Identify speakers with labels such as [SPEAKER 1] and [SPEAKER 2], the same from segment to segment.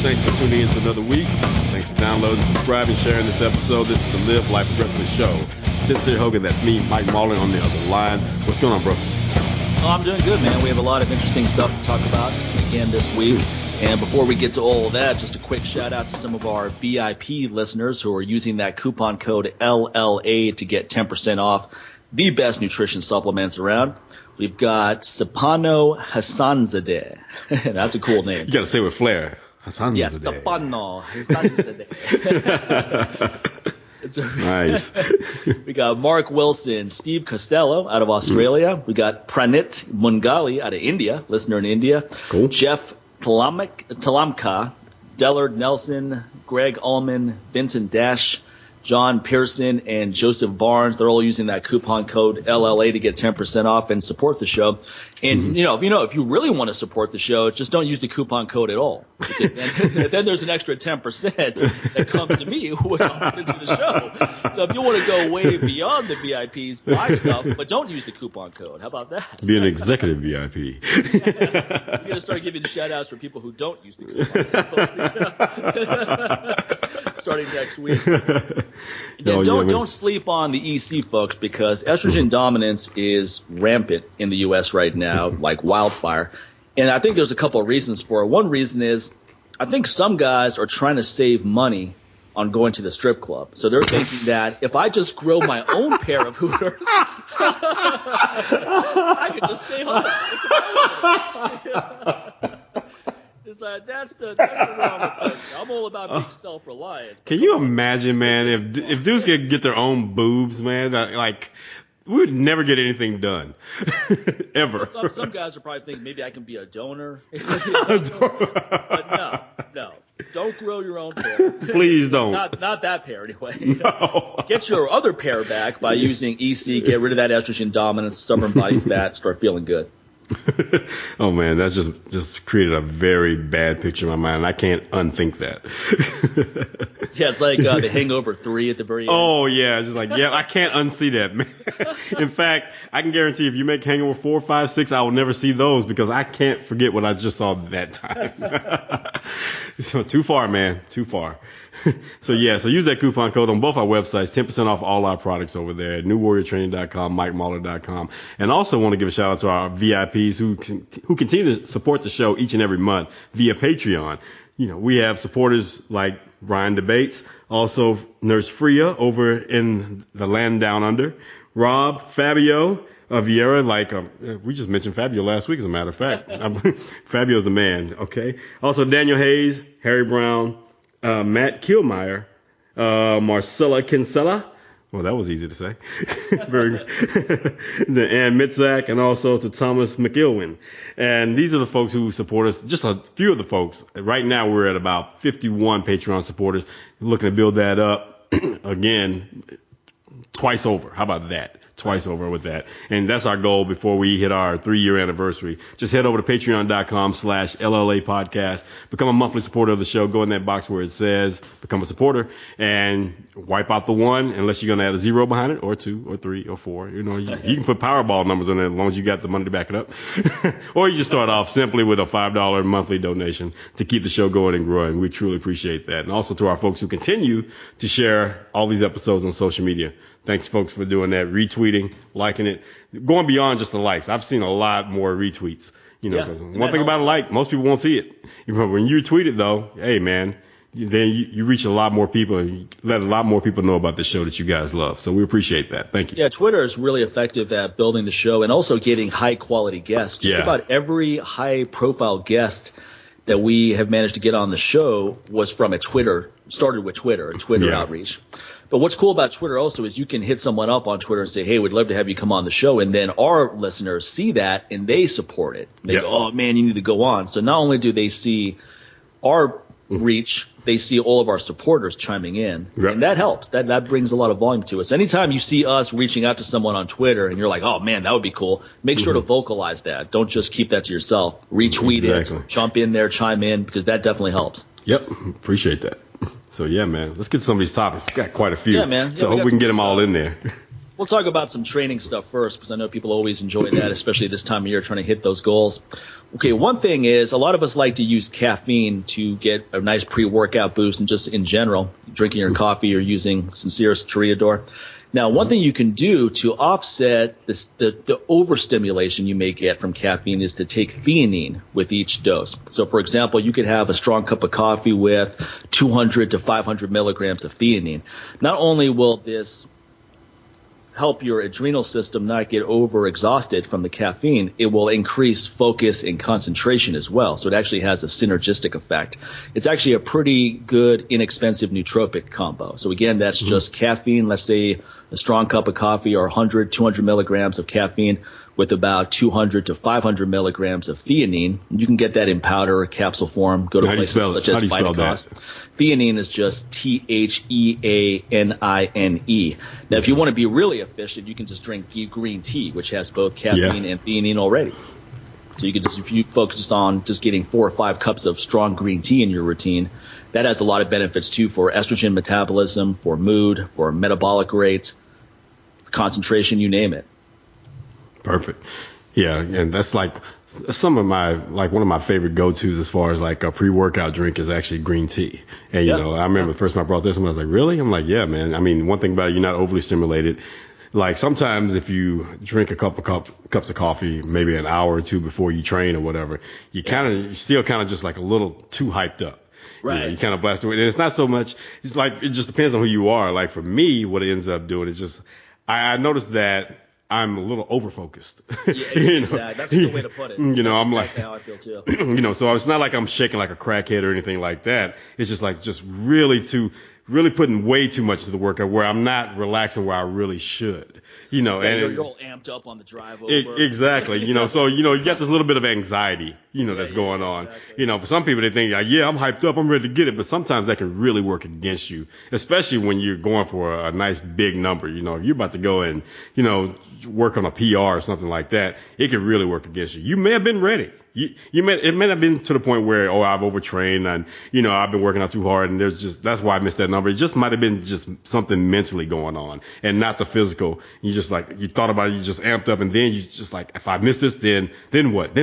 [SPEAKER 1] Thanks for tuning in to another week. Thanks for downloading, subscribing, sharing this episode. This is the Live Life Aggressively Show. Sincere Hogan, that's me, Mike Marlin on the other line. What's going on, bro?
[SPEAKER 2] Oh, I'm doing good, man. We have a lot of interesting stuff to talk about again this week. And before we get to all of that, just a quick shout out to some of our VIP listeners who are using that coupon code LLA to get 10% off the best nutrition supplements around. We've got Stefano Hassanzadeh. That's a cool name.
[SPEAKER 1] You got to say it with flair. Hassanzadeh.
[SPEAKER 2] Yes, Stefano Hassanzadeh.
[SPEAKER 1] Nice.
[SPEAKER 2] We got Mark Wilson, Steve Costello out of Australia. We got Pranit Mungali out of India, listener in India.
[SPEAKER 1] Cool.
[SPEAKER 2] Jeff Talamka, Dellard Nelson, Greg Ullman, Vincent Dash, John Pearson, and Joseph Barnes. They're all using that coupon code LLA to get 10% off and support the show. And, if you really want to support the show, just don't use the coupon code at all. Then there's an extra 10% that comes to me, which I'll put into the show. So if you want to go way beyond the VIPs, buy stuff, but don't use the coupon code. How about that?
[SPEAKER 1] Be an executive VIP.
[SPEAKER 2] We're going to start giving shout-outs for people who don't use the coupon code. Starting next week. Don't sleep on the EC, folks, because estrogen dominance is rampant in the U.S. right now, like wildfire. And I think there's a couple of reasons for it. One reason is I think some guys are trying to save money on going to the strip club. So they're thinking that if I just grow my own pair of hooters, I can just stay home. That's the wrong approach. I'm all about being self-reliant.
[SPEAKER 1] Can you imagine, man, if dudes could get their own boobs, man, like we would never get anything done. Ever.
[SPEAKER 2] Well, some guys are probably thinking maybe I can be a donor. But no. Don't grow your own pair.
[SPEAKER 1] Please don't.
[SPEAKER 2] Not that pair anyway.
[SPEAKER 1] No.
[SPEAKER 2] Get your other pair back by using EC. Get rid of that estrogen dominance, stubborn body fat, start feeling good.
[SPEAKER 1] Oh man, that's just created a very bad picture in my mind. I can't unthink that.
[SPEAKER 2] Yeah, it's like the Hangover 3 at the very end.
[SPEAKER 1] Oh yeah, just like I can't unsee that, man. In fact, I can guarantee if you make Hangover 4, 5, 6, I will never see those because I can't forget what I just saw that time. So too far, man, too far. So use that coupon code on both our websites, 10% off all our products over there at newwarriortraining.com, MikeMahler.com. And also want to give a shout out to our VIPs who continue to support the show each and every month via Patreon. We have supporters like Brian Debates, also Nurse Freya over in the land down under, Rob, Fabio, Vieira, we just mentioned Fabio last week, as a matter of fact. Fabio's the man, okay? Also Daniel Hayes, Harry Brown, Matt Kilmeyer, Marcella Kinsella. Well, that was easy to say. Very good. And Mitzak, and also to Thomas McIlwin. And these are the folks who support us. Just a few of the folks. Right now, we're at about 51 Patreon supporters. Looking to build that up again twice over. How about that? Twice over with that. And that's our goal before we hit our 3-year anniversary. Just head over to patreon.com/LLA podcast. Become a monthly supporter of the show. Go in that box where it says become a supporter and wipe out the 1 unless you're going to add a 0 behind it, or 2 or 3 or 4. You can put Powerball numbers on it as long as you got the money to back it up. Or you just start off simply with a $5 monthly donation to keep the show going and growing. We truly appreciate that. And also to our folks who continue to share all these episodes on social media. Thanks, folks, for doing that, retweeting, liking it, going beyond just the likes. I've seen a lot more retweets. One thing about a like, most people won't see it. When you tweet it, though, hey, man, then you reach a lot more people and you let a lot more people know about the show that you guys love. So we appreciate that. Thank you.
[SPEAKER 2] Yeah, Twitter is really effective at building the show and also getting high-quality guests. Just about every high-profile guest that we have managed to get on the show was from a Twitter outreach. But what's cool about Twitter also is you can hit someone up on Twitter and say, hey, we'd love to have you come on the show. And then our listeners see that and they support it. They go, oh, man, you need to go on. So not only do they see our reach, they see all of our supporters chiming in. Yep. And that helps. That brings a lot of volume to us. Anytime you see us reaching out to someone on Twitter and you're like, oh, man, that would be cool, make sure to vocalize that. Don't just keep that to yourself. Retweet it, jump in there, chime in, because that definitely helps.
[SPEAKER 1] Yep. Appreciate that. So, yeah, man, let's get some of these topics. Got quite a few.
[SPEAKER 2] Yeah, man. Yeah,
[SPEAKER 1] so I hope we can get them all in there.
[SPEAKER 2] We'll talk about some training stuff first, because I know people always enjoy that, especially this time of year trying to hit those goals. Okay, one thing is a lot of us like to use caffeine to get a nice pre-workout boost, and just in general, drinking your coffee or using Sincere's Toreador. Now, one thing you can do to offset this, the overstimulation you may get from caffeine is to take theanine with each dose. So, for example, you could have a strong cup of coffee with 200 to 500 milligrams of theanine. Not only will this help your adrenal system not get over-exhausted from the caffeine, it will increase focus and concentration as well. So it actually has a synergistic effect. It's actually a pretty good, inexpensive nootropic combo. So again, that's just caffeine, let's say a strong cup of coffee, or 100, 200 milligrams of caffeine with about 200 to 500 milligrams of theanine. You can get that in powder or capsule form. Go to places such as Vitacost. Theanine is just Theanine. Now, if you want to be really efficient, you can just drink green tea, which has both caffeine and theanine already. So you can just, if you focus on just getting 4 or 5 cups of strong green tea in your routine, that has a lot of benefits too for estrogen metabolism, for mood, for metabolic rate, concentration, you name it.
[SPEAKER 1] Perfect. Yeah, and that's like some of my, like one of my favorite go-tos as far as like a pre-workout drink is actually green tea. And, you know, I remember the first time I brought this, I was like, really? I'm like, yeah, man. I mean, one thing about it, you're not overly stimulated. Like sometimes if you drink a cups of coffee, maybe an hour or two before you train or whatever, you still kind of just like a little too hyped up.
[SPEAKER 2] Right.
[SPEAKER 1] You know, you kind of blast away. And it's not so much, it's like, it just depends on who you are. Like for me, what it ends up doing is just, I noticed that I'm a little over-focused.
[SPEAKER 2] Yeah, exactly. That's a good way to put it.
[SPEAKER 1] You know,
[SPEAKER 2] that's
[SPEAKER 1] I'm
[SPEAKER 2] exactly
[SPEAKER 1] like,
[SPEAKER 2] how I feel too.
[SPEAKER 1] You know, so it's not like I'm shaking like a crackhead or anything like that. It's just like really putting way too much to the workout where I'm not relaxing where I really should. You know,
[SPEAKER 2] Yeah,
[SPEAKER 1] and
[SPEAKER 2] you're all amped up on the drive over.
[SPEAKER 1] Exactly. You know, so, you know, you got this little bit of anxiety, you know, that's going on.
[SPEAKER 2] Exactly.
[SPEAKER 1] You know, for some people, they think, yeah, I'm hyped up, I'm ready to get it. But sometimes that can really work against you, especially when you're going for a nice big number. You know, if you're about to go and, you know, work on a PR or something like that, it can really work against you. You may have been ready. It may have been to the point where, I've overtrained and, you know, I've been working out too hard and that's why I missed that number. It just might have been just something mentally going on and not the physical. You just like, you thought about it, you just amped up and then you just like, if I miss this, then what?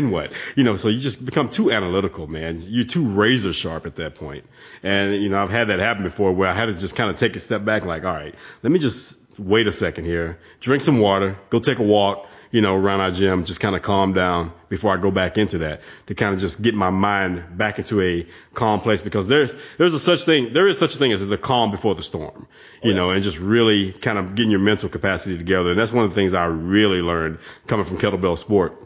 [SPEAKER 1] You know, so you just become too analytical, man. You're too razor sharp at that point. And, you know, I've had that happen before where I had to just kind of take a step back and like, all right, let me just wait a second here, drink some water, go take a walk, you know, around our gym, just kind of calm down before I go back into that to kind of just get my mind back into a calm place, because there is such a thing as the calm before the storm, you know, and just really kind of getting your mental capacity together. And that's one of the things I really learned coming from kettlebell sport,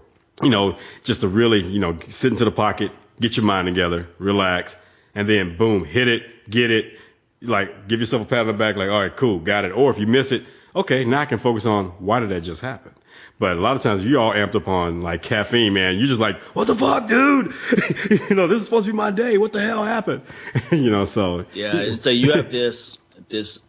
[SPEAKER 1] you know, just to really, you know, sit into the pocket, get your mind together, relax, and then boom, hit it, get it, like give yourself a pat on the back, like, all right, cool, got it. Or if you miss it, okay, now I can focus on why did that just happen? But a lot of times you're all amped up on like caffeine, man. You're just like, what the fuck, dude? You know, this is supposed to be my day. What the hell happened? You know, so.
[SPEAKER 2] Yeah, so you have this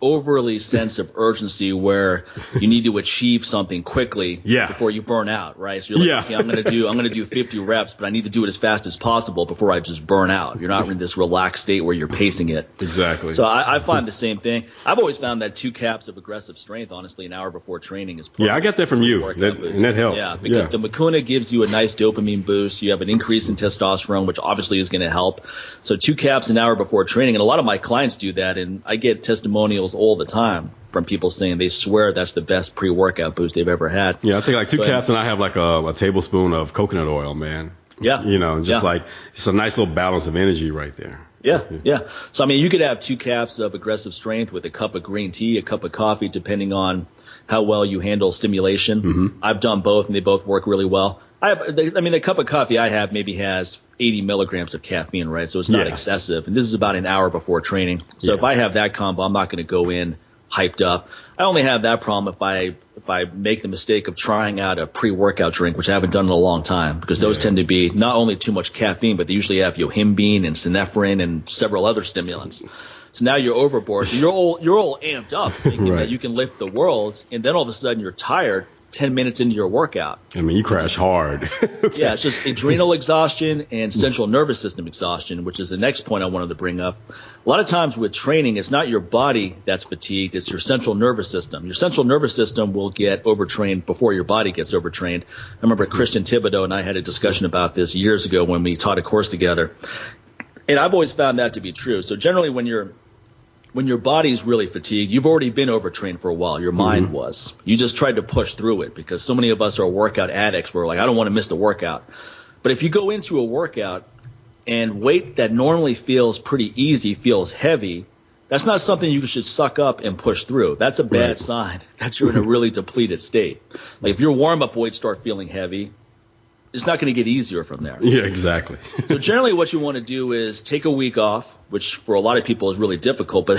[SPEAKER 2] overly sense of urgency where you need to achieve something quickly before you burn out, right? So you're like, okay, I'm gonna do 50 reps, but I need to do it as fast as possible before I just burn out. You're not in this relaxed state where you're pacing it.
[SPEAKER 1] Exactly.
[SPEAKER 2] So I find the same thing. I've always found that 2 caps of aggressive strength, honestly, an hour before training is perfect.
[SPEAKER 1] Yeah, I got that from you. And that helped.
[SPEAKER 2] Yeah, because the Mucuna gives you a nice dopamine boost. You have an increase in testosterone, which obviously is going to help. So 2 caps an hour before training, and a lot of my clients do that, and I get testimonials all the time from people saying they swear that's the best pre-workout boost they've ever had.
[SPEAKER 1] Yeah, I take like 2 caps and I have like a tablespoon of coconut oil, man.
[SPEAKER 2] Yeah.
[SPEAKER 1] You know, just like it's a nice little balance of energy right there.
[SPEAKER 2] Yeah. So, I mean, you could have 2 caps of aggressive strength with a cup of green tea, a cup of coffee, depending on how well you handle stimulation. Mm-hmm. I've done both, and they both work really well. The cup of coffee I have maybe has 80 milligrams of caffeine, right? So it's not excessive. And this is about an hour before training. So if I have that combo, I'm not going to go in hyped up. I only have that problem if I make the mistake of trying out a pre-workout drink, which I haven't done in a long time, because those tend to be not only too much caffeine, but they usually have yohimbine and synephrine and several other stimulants. So now you're overboard. So you're all amped up, thinking that you can lift the world, and then all of a sudden you're tired. 10 minutes into your workout.
[SPEAKER 1] I mean, you crash hard.
[SPEAKER 2] Yeah, it's just adrenal exhaustion and central nervous system exhaustion, which is the next point I wanted to bring up. A lot of times with training, it's not your body that's fatigued, it's your central nervous system. Your central nervous system will get overtrained before your body gets overtrained. I remember Christian Thibodeau and I had a discussion about this years ago when we taught a course together. And I've always found that to be true. So generally when your body's really fatigued, you've already been overtrained for a while. Your mind was. You just tried to push through it because so many of us are workout addicts. We're like, I don't want to miss the workout. But if you go into a workout and weight that normally feels pretty easy feels heavy, that's not something you should suck up and push through. That's a bad sign that you're in a really depleted state. Like if your warm-up weights start feeling heavy, it's not going to get easier from there.
[SPEAKER 1] Yeah, exactly.
[SPEAKER 2] So generally what you want to do is take a week off, which for a lot of people is really difficult, but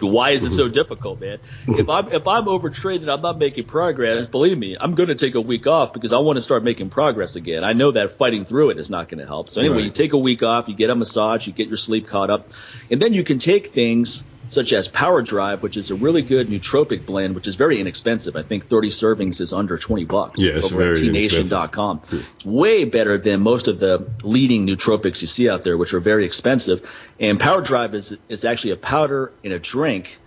[SPEAKER 2] why is it so difficult, man? If I'm overtrained and I'm not making progress, believe me, I'm going to take a week off because I want to start making progress again. I know that fighting through it is not going to help. So anyway, you take a week off, you get a massage, you get your sleep caught up, and then you can take things such as Power Drive, which is a really good nootropic blend, which is very inexpensive. I think 30 servings is under $20 over at tnation.com. It's way better than most of the leading nootropics you see out there, which are very expensive. And Power Drive is actually a powder in a drink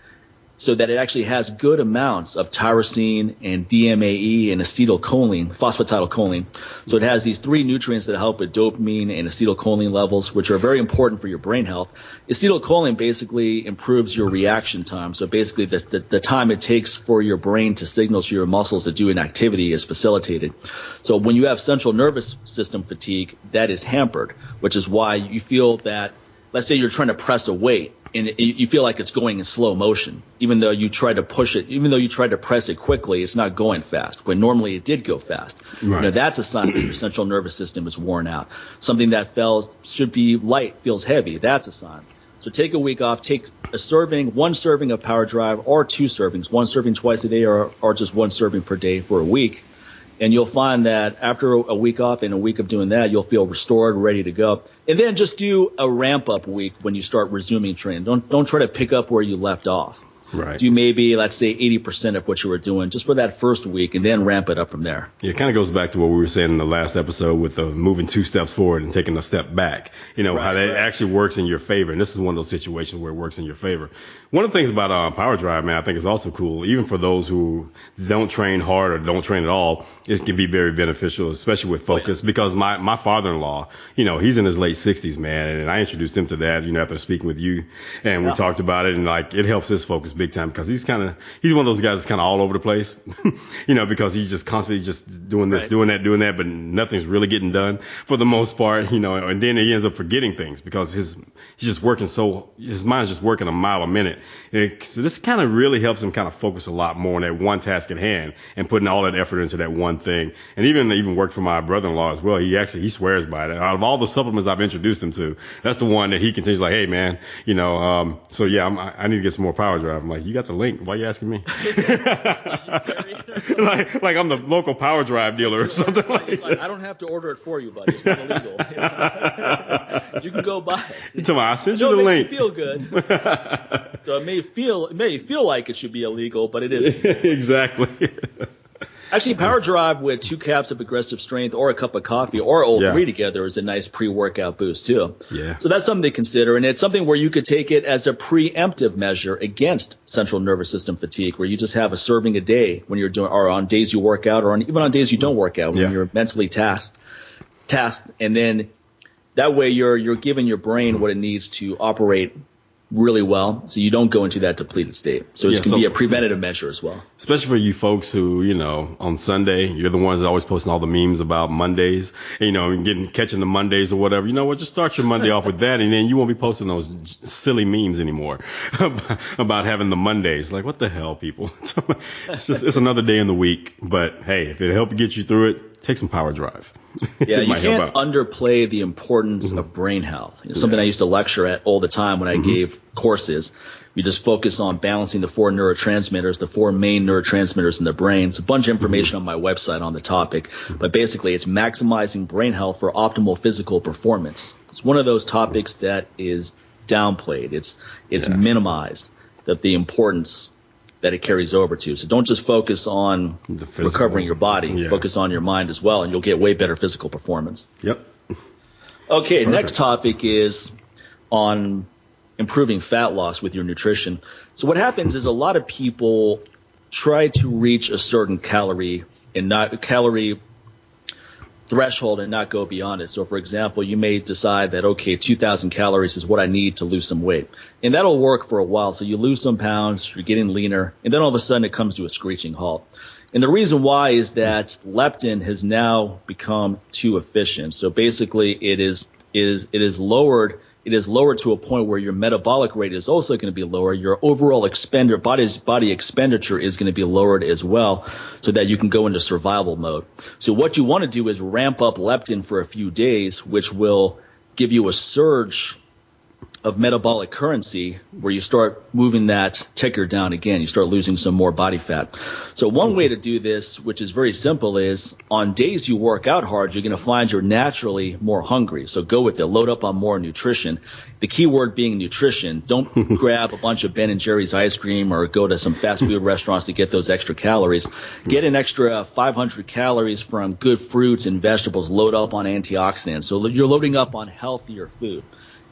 [SPEAKER 2] so that it actually has good amounts of tyrosine and DMAE and acetylcholine, phosphatidylcholine. So it has these three nutrients that help with dopamine and acetylcholine levels, which are very important for your brain health. Acetylcholine basically improves your reaction time. So basically the time it takes for your brain to signal to your muscles to do an activity is facilitated. So when you have central nervous system fatigue, that is hampered, which is why you feel that, let's say you're trying to press a weight, and you feel like it's going in slow motion, even though you try to push it, even though you try to press it quickly, it's not going fast, when normally it did go fast. Right. You know, that's a sign that your central nervous system is worn out. Something that should be light feels heavy. That's a sign. So take a week off, take a serving, one serving of Power Drive or two servings, one serving twice a day or just one serving per day for a week. And you'll find that after a week off and a week of doing that, you'll feel restored, ready to go. And then just do a ramp-up week when you start resuming training. Don't try to pick up where you left off.
[SPEAKER 1] Right.
[SPEAKER 2] Do maybe, let's say, 80% of what you were doing just for that first week, and then ramp it up from there.
[SPEAKER 1] Yeah, it kind of goes back to what we were saying in the last episode with moving 2 steps forward and taking a step back. You know, how that actually works in your favor. And this is one of those situations where it works in your favor. One of the things about Power Drive, man, I think is also cool, even for those who don't train hard or don't train at all, it can be very beneficial, especially with focus, because my father-in-law, you know, he's in his late 60s, man, and I introduced him to that, you know, after speaking with you, and we talked about it, and like it helps his focus big time because he's one of those guys that's kind of all over the place, you know, because he's just constantly just doing this, doing that, but nothing's really getting done for the most part, you know, and then he ends up forgetting things because he's just working his mind's just working a mile a minute. So this kind of really helps him kind of focus a lot more on that one task at hand and putting all that effort into that one thing. And even worked for my brother-in-law as well. He swears by it. Out of all the supplements I've introduced him to, that's the one that he continues like, hey man, you know, so yeah, I need to get some more Power Drive. I'm like, you got the link. Why are you asking me? like I'm the local Power Drive dealer or something like that.
[SPEAKER 2] I don't have to order it for you, buddy. It's not illegal. You can go buy it.
[SPEAKER 1] I'll send you the link.
[SPEAKER 2] It makes you feel good. So it may feel like it should be illegal, but it isn't.
[SPEAKER 1] Exactly.
[SPEAKER 2] Actually, Power Drive with 2 caps of aggressive strength or a cup of coffee or all 3 together is a nice pre-workout boost too. Yeah. So that's something to consider, and it's something where you could take it as a preemptive measure against central nervous system fatigue, where you just have a serving a day when you're doing, or on days you work out, or even on days you don't work out when you're mentally tasked, and then that way you're giving your brain what it needs to operate really well, so you don't go into that depleted state. So it can be a preventative measure as well.
[SPEAKER 1] Especially for you folks who, you know, on Sunday, you're the ones that always posting all the memes about Mondays, you know, and catching the Mondays or whatever. You know what? Just start your Monday off with that, and then you won't be posting those silly memes anymore about having the Mondays. Like, what the hell, people? It's another day in the week. But hey, if it helps get you through it, take some Power Drive.
[SPEAKER 2] Yeah, you can't underplay the importance of brain health. You know, something I used to lecture at all the time when I gave courses. We just focus on balancing the 4 neurotransmitters, the 4 main neurotransmitters in the brain. It's a bunch of information on my website on the topic. But basically, it's maximizing brain health for optimal physical performance. It's one of those topics that is downplayed. It's minimized, that the importance that it carries over to. So don't just focus on recovering your body. Focus on your mind as well, and you'll get way better physical performance.
[SPEAKER 1] Yep.
[SPEAKER 2] Okay, perfect. Next topic is on improving fat loss with your nutrition. So what happens is a lot of people try to reach a certain calorie threshold and not go beyond it. So for example, you may decide that, okay, 2,000 calories is what I need to lose some weight. And that'll work for a while. So you lose some pounds, you're getting leaner, and then all of a sudden it comes to a screeching halt. And the reason why is that leptin has now become too efficient. So basically it is lowered to a point where your metabolic rate is also going to be lower. Your overall body expenditure is going to be lowered as well, so that you can go into survival mode. So what you want to do is ramp up leptin for a few days, which will give you a surge of metabolic currency where you start moving that ticker down again. You start losing some more body fat. So one way to do this, which is very simple, is on days you work out hard, you're going to find you're naturally more hungry. So go with it. Load up on more nutrition. The key word being nutrition. Don't grab a bunch of Ben & Jerry's ice cream or go to some fast food restaurants to get those extra calories. Get an extra 500 calories from good fruits and vegetables. Load up on antioxidants. So you're loading up on healthier food.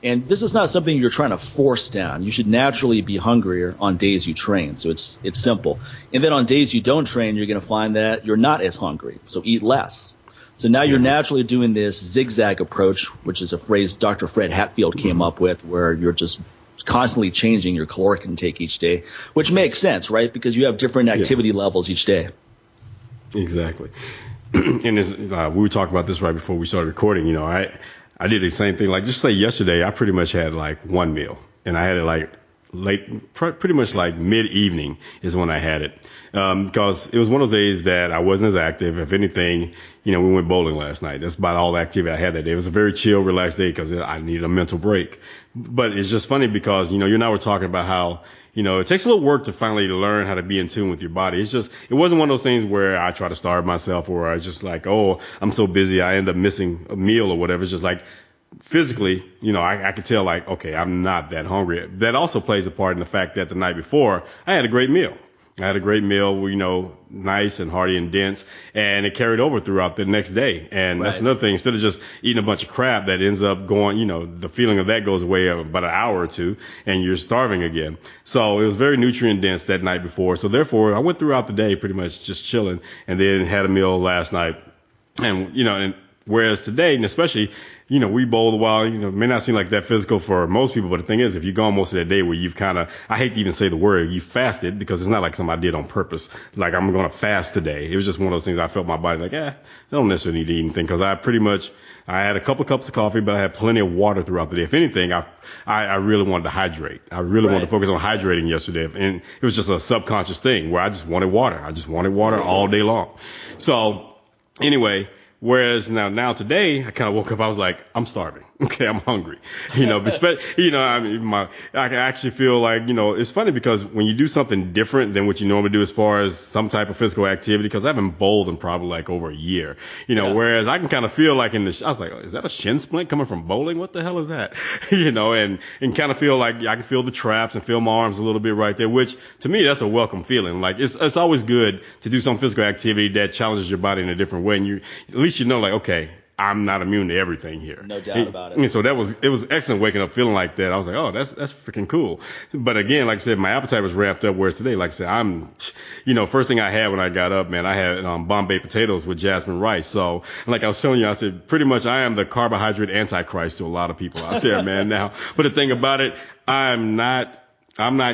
[SPEAKER 2] And this is not something you're trying to force down. You should naturally be hungrier on days you train. So it's simple. And then on days you don't train, you're going to find that you're not as hungry. So eat less. So now you're naturally doing this zigzag approach, which is a phrase Dr. Fred Hatfield came up with, where you're just constantly changing your caloric intake each day, which makes sense, right? Because you have different activity levels each day.
[SPEAKER 1] Exactly. And we were talking about this right before we started recording. You know, I did the same thing. Like, just say yesterday, I pretty much had like one meal, and I had it like late, pretty much like mid-evening is when I had it. Because it was one of those days that I wasn't as active. If anything, you know, we went bowling last night. That's about all the activity I had that day. It was a very chill, relaxed day because I needed a mental break. But it's just funny because, you know, you and I were talking about how, you know, it takes a little work to finally learn how to be in tune with your body. It wasn't one of those things where I try to starve myself or I just like, oh, I'm so busy I end up missing a meal or whatever. It's just like physically, you know, I could tell like, okay, I'm not that hungry. That also plays a part in the fact that the night before I had a great meal. I had a great meal, you know, nice and hearty and dense, and it carried over throughout the next day. And that's another thing. Instead of just eating a bunch of crap that ends up going, you know, the feeling of that goes away about an hour or two, and you're starving again. So it was very nutrient dense that night before. So therefore, I went throughout the day pretty much just chilling, and then had a meal last night. And, you know, and whereas today, and especially, you know, we bowled a while, you know, it may not seem like that physical for most people, but the thing is, if you've gone most of that day where you've kind of, I hate to even say the word, you fasted, because it's not like something I did on purpose. Like, I'm going to fast today. It was just one of those things I felt my body like, I don't necessarily need to eat anything, because I had a couple cups of coffee, but I had plenty of water throughout the day. If anything, I really wanted to hydrate. I really wanted to focus on hydrating yesterday. And it was just a subconscious thing where I just wanted water. I just wanted water all day long. So anyway, whereas now today, I kind of woke up, I was like, I'm starving. Okay, I'm hungry. You know, I mean, I can actually feel like, you know, it's funny because when you do something different than what you normally do as far as some type of physical activity, because I haven't bowled in probably like over a year, you know, whereas I can kind of feel like I was like, is that a shin splint coming from bowling? What the hell is that? You know, and kind of feel like I can feel the traps and feel my arms a little bit right there, which to me, that's a welcome feeling. Like, it's always good to do some physical activity that challenges your body in a different way. And at least you know, like, okay, I'm not immune to everything here.
[SPEAKER 2] No doubt about it.
[SPEAKER 1] And so it was excellent waking up feeling like that. I was like, oh, that's freaking cool. But again, like I said, my appetite was ramped up, whereas today, like I said, first thing I had when I got up, man, I had Bombay potatoes with jasmine rice. So like I was telling you, I said, pretty much I am the carbohydrate antichrist to a lot of people out there, man, now. But the thing about it, I'm not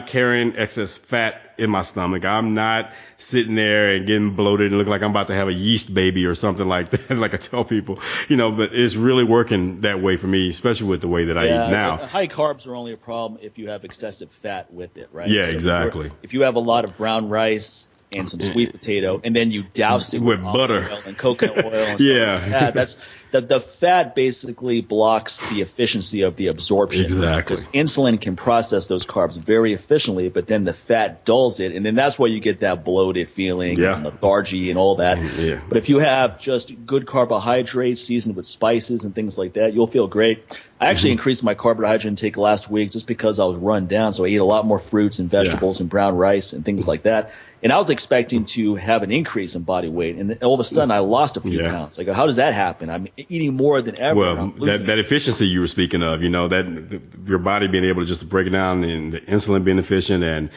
[SPEAKER 1] carrying excess fat in my stomach. I'm not sitting there and getting bloated and looking like I'm about to have a yeast baby or something like that, like I tell people, you know, but it's really working that way for me, especially with the way that I eat now.
[SPEAKER 2] High carbs are only a problem if you have excessive fat with it, right?
[SPEAKER 1] Yeah, so exactly.
[SPEAKER 2] If you have a lot of brown rice and some sweet potato, and then you douse it with
[SPEAKER 1] butter
[SPEAKER 2] oil and coconut oil and stuff like that, The fat basically blocks the efficiency of the absorption.
[SPEAKER 1] Exactly.
[SPEAKER 2] Because insulin can process those carbs very efficiently, but then the fat dulls it, and then that's why you get that bloated feeling and lethargy and all that.
[SPEAKER 1] Yeah.
[SPEAKER 2] But if you have just good carbohydrates seasoned with spices and things like that, you'll feel great. I actually increased my carbohydrate intake last week just because I was run down, so I ate a lot more fruits and vegetables and brown rice and things like that. And I was expecting to have an increase in body weight, and all of a sudden I lost a few pounds. I go, how does that happen? I'm eating more than ever.
[SPEAKER 1] Well, that efficiency you were speaking of, that your body being able to just break it down and the insulin being efficient and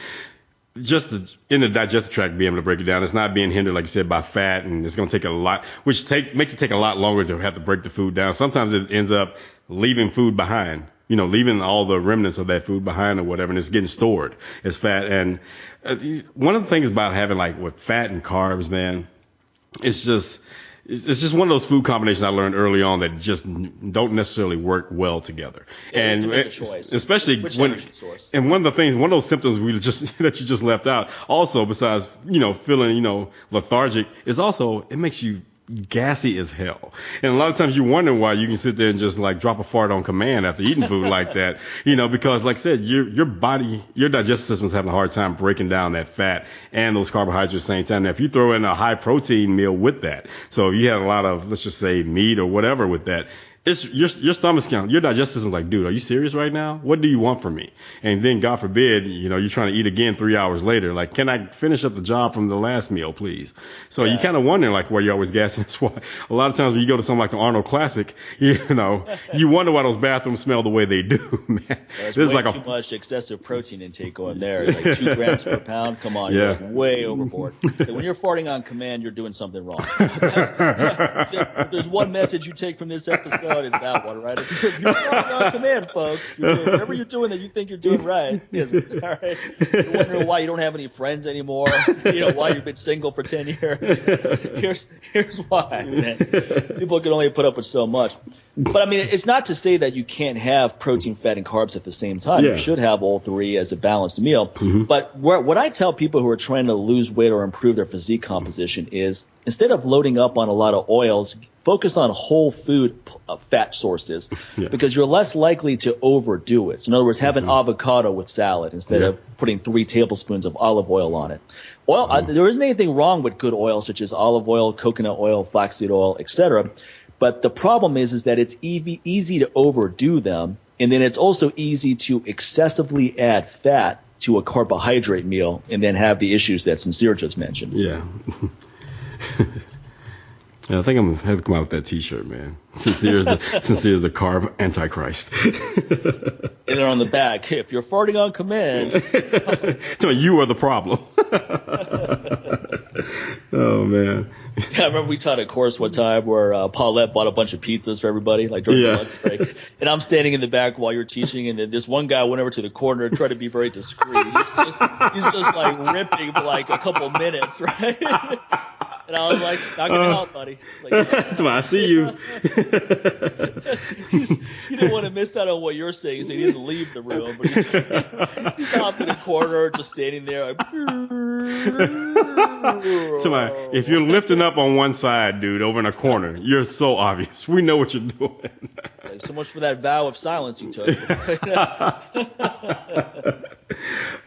[SPEAKER 1] just in the digestive tract being able to break it down. It's not being hindered, like you said, by fat, and it's going to take a lot, which makes it take a lot longer to have to break the food down. Sometimes it ends up leaving food behind. Leaving all the remnants of that food behind or whatever, and it's getting stored as fat. And one of the things about having with fat and carbs, man, it's just one of those food combinations I learned early on that just don't necessarily work well together. And especially one of those symptoms that you just left out also, besides, feeling, lethargic, is also it makes you gassy as hell. And a lot of times you wonder why you can sit there and just drop a fart on command after eating food like that, because like I said, your digestive system is having a hard time breaking down that fat and those carbohydrates at the same time. Now, if you throw in a high protein meal with that, so if you had a lot of, let's just say, meat or whatever with that, it's your stomach's count. Your digestive system's like, dude, are you serious right now? What do you want from me? And then, God forbid, you're trying to eat again 3 hours later. Like, can I finish up the job from the last meal, please? So you kind of wonder, why you're always gassing. That's why a lot of times when you go to something like the Arnold Classic, you wonder why those bathrooms smell the way they do, man.
[SPEAKER 2] There's way too much excessive protein intake going there. 2 grams per pound. Come on, you're way overboard. So when you're farting on command, you're doing something wrong. If there's one message you take from this episode, it's that one, right? If you're farting on command, folks, whatever you're doing that you think you're doing right. All right. You're wondering why you don't have any friends anymore. Why you've been single for 10 years. Here's why, man. People can only put up with so much. But, it's not to say that you can't have protein, fat, and carbs at the same time. You should have all three as a balanced meal. But what I tell people who are trying to lose weight or improve their physique composition is, instead of loading up on a lot of oils, focus on whole food fat sources because you're less likely to overdo it. So in other words, have an avocado with salad instead of putting 3 tablespoons of olive oil on it. There isn't anything wrong with good oil such as olive oil, coconut oil, flaxseed oil, etc. But the problem is that it's easy to overdo them, and then it's also easy to excessively add fat to a carbohydrate meal and then have the issues that Sincere just mentioned.
[SPEAKER 1] Yeah. I think I'm going to have to come out with that T-shirt, man. Sincere is the carb antichrist.
[SPEAKER 2] And then on the back, if you're farting on command,
[SPEAKER 1] you are the problem. Oh man.
[SPEAKER 2] Yeah, I remember we taught a course one time where Paulette bought a bunch of pizzas for everybody, during the lunch break. And I'm standing in the back while you're teaching, and then this one guy went over to the corner and tried to be very discreet. He's just ripping for a couple minutes, right? And I was like, not going to help, buddy.
[SPEAKER 1] That's why I see you.
[SPEAKER 2] You don't want to miss out on what you're saying, so he didn't leave the room. But he's off in the corner, just standing there.
[SPEAKER 1] If you're lifting up on one side, dude, over in a corner, you're so obvious. We know what you're doing.
[SPEAKER 2] So much for that vow of silence you took.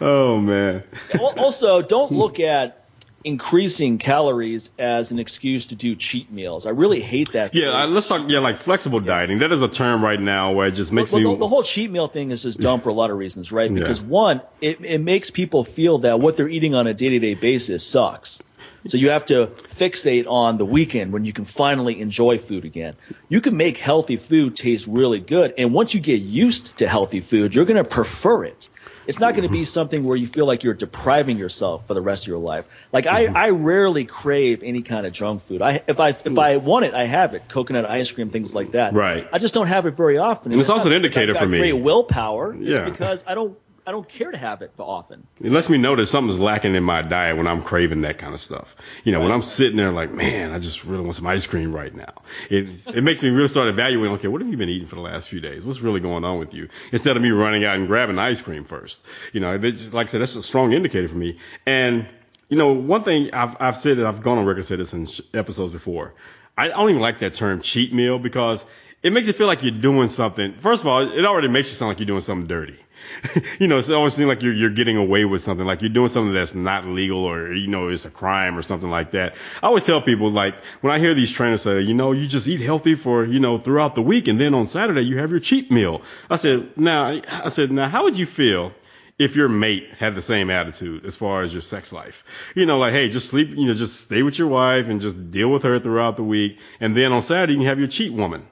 [SPEAKER 1] Oh, man.
[SPEAKER 2] Also, don't look at increasing calories as an excuse to do cheat meals. I really hate that.
[SPEAKER 1] Let's talk. Flexible dieting. That is a term right now where it just makes me.
[SPEAKER 2] The whole cheat meal thing is just dumb for a lot of reasons, right? Because one, it makes people feel that what they're eating on a day-to-day basis sucks. So you have to fixate on the weekend when you can finally enjoy food again. You can make healthy food taste really good, and once you get used to healthy food, you're going to prefer it. It's not going to be something where you feel like you're depriving yourself for the rest of your life. I rarely crave any kind of junk food. If I want it, I have it. Coconut ice cream, things like that.
[SPEAKER 1] Right.
[SPEAKER 2] I just don't have it very often.
[SPEAKER 1] And it's also an indicator for me.
[SPEAKER 2] Great willpower. It's because I don't care to have it often.
[SPEAKER 1] It lets me know that something's lacking in my diet when I'm craving that kind of stuff. When I'm sitting there like, man, I just really want some ice cream right now. It makes me really start evaluating, okay, what have you been eating for the last few days? What's really going on with you? Instead of me running out and grabbing ice cream first. Like I said, that's a strong indicator for me. And, one thing I've said, I've gone on record and said this in episodes before. I don't even like that term cheat meal because it makes you feel like you're doing something. First of all, it already makes you sound like you're doing something dirty. It always seems like you're getting away with something, like you're doing something that's not legal or, it's a crime or something like that. I always tell people, like, when I hear these trainers say, you just eat healthy for, throughout the week and then on Saturday you have your cheat meal. I said, now, how would you feel if your mate had the same attitude as far as your sex life? Like, hey, just sleep, just stay with your wife and just deal with her throughout the week. And then on Saturday, you can have your cheat woman.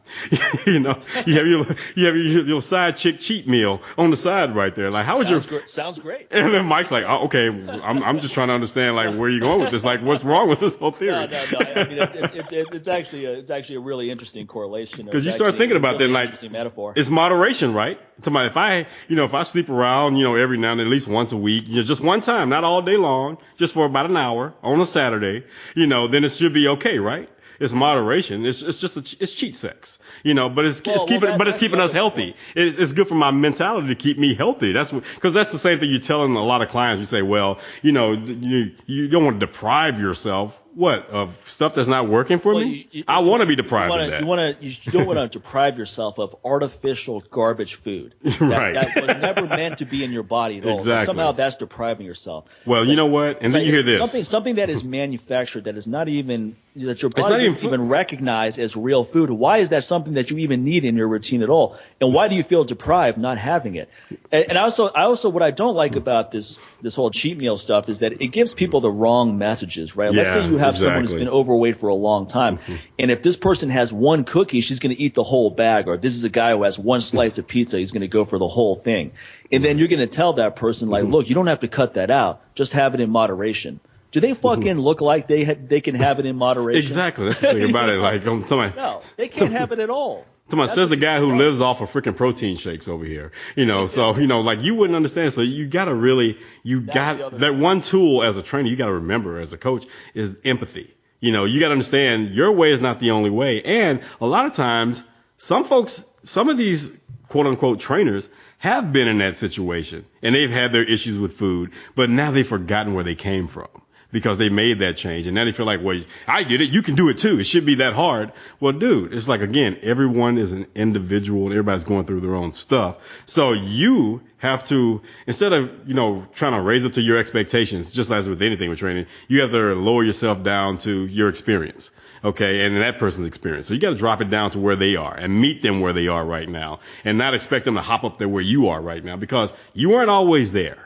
[SPEAKER 1] You have your side chick cheat meal on the side right there. Like, how would
[SPEAKER 2] sounds great.
[SPEAKER 1] And then Mike's like, oh, okay, I'm just trying to understand, like, where you're going with this. Like, what's wrong with this whole theory?
[SPEAKER 2] No. I mean, it's actually a really interesting correlation.
[SPEAKER 1] Because you start thinking about that, like,
[SPEAKER 2] metaphor.
[SPEAKER 1] It's moderation, right? If I sleep around, every now and then, at least once a week, just one time, not all day long, just for about an hour on a Saturday, then it should be okay, right? It's moderation. It's cheat sex, but it's keeping us healthy. It's good for my mentality to keep me healthy. Because that's the same thing you're telling a lot of clients. You say, well, you don't want to deprive yourself. What, of stuff that's not working for me? I want to be deprived of that.
[SPEAKER 2] You don't want to deprive yourself of artificial garbage food
[SPEAKER 1] right.
[SPEAKER 2] that was never meant to be in your body at all.
[SPEAKER 1] Exactly.
[SPEAKER 2] So somehow that's depriving yourself.
[SPEAKER 1] Well, you know what? And then you hear this.
[SPEAKER 2] Something that is manufactured that is not even that your body doesn't even recognize as real food. Why is that something that you even need in your routine at all? And why do you feel deprived not having it? And also what I don't like about this whole cheat meal stuff is that it gives people the wrong messages, right? Let's say you have someone who's been overweight for a long time, and if this person has one cookie, she's going to eat the whole bag, or if this is a guy who has one slice of pizza, he's going to go for the whole thing. And then you're going to tell that person, like, look, you don't have to cut that out. Just have it in moderation. Do they fucking look like they can have it in moderation?
[SPEAKER 1] Exactly. That's the thing about it. Like,
[SPEAKER 2] no, they can't have it at all.
[SPEAKER 1] Somebody says the guy who lives off of freaking protein shakes over here, so, like you wouldn't understand. So you got to really, that one tool as a trainer, you got to remember as a coach is empathy. You got to understand your way is not the only way. And a lot of times some of these quote unquote trainers have been in that situation and they've had their issues with food, but now they've forgotten where they came from. Because they made that change. And now they feel like, well, I did it. You can do it too. It should be that hard. Well, dude, it's like, again, everyone is an individual and everybody's going through their own stuff. So you have to, instead of, trying to raise up to your expectations, just as with anything with training, you have to lower yourself down to your experience. Okay. And that person's experience. So you got to drop it down to where they are and meet them where they are right now and not expect them to hop up there where you are right now because you weren't always there.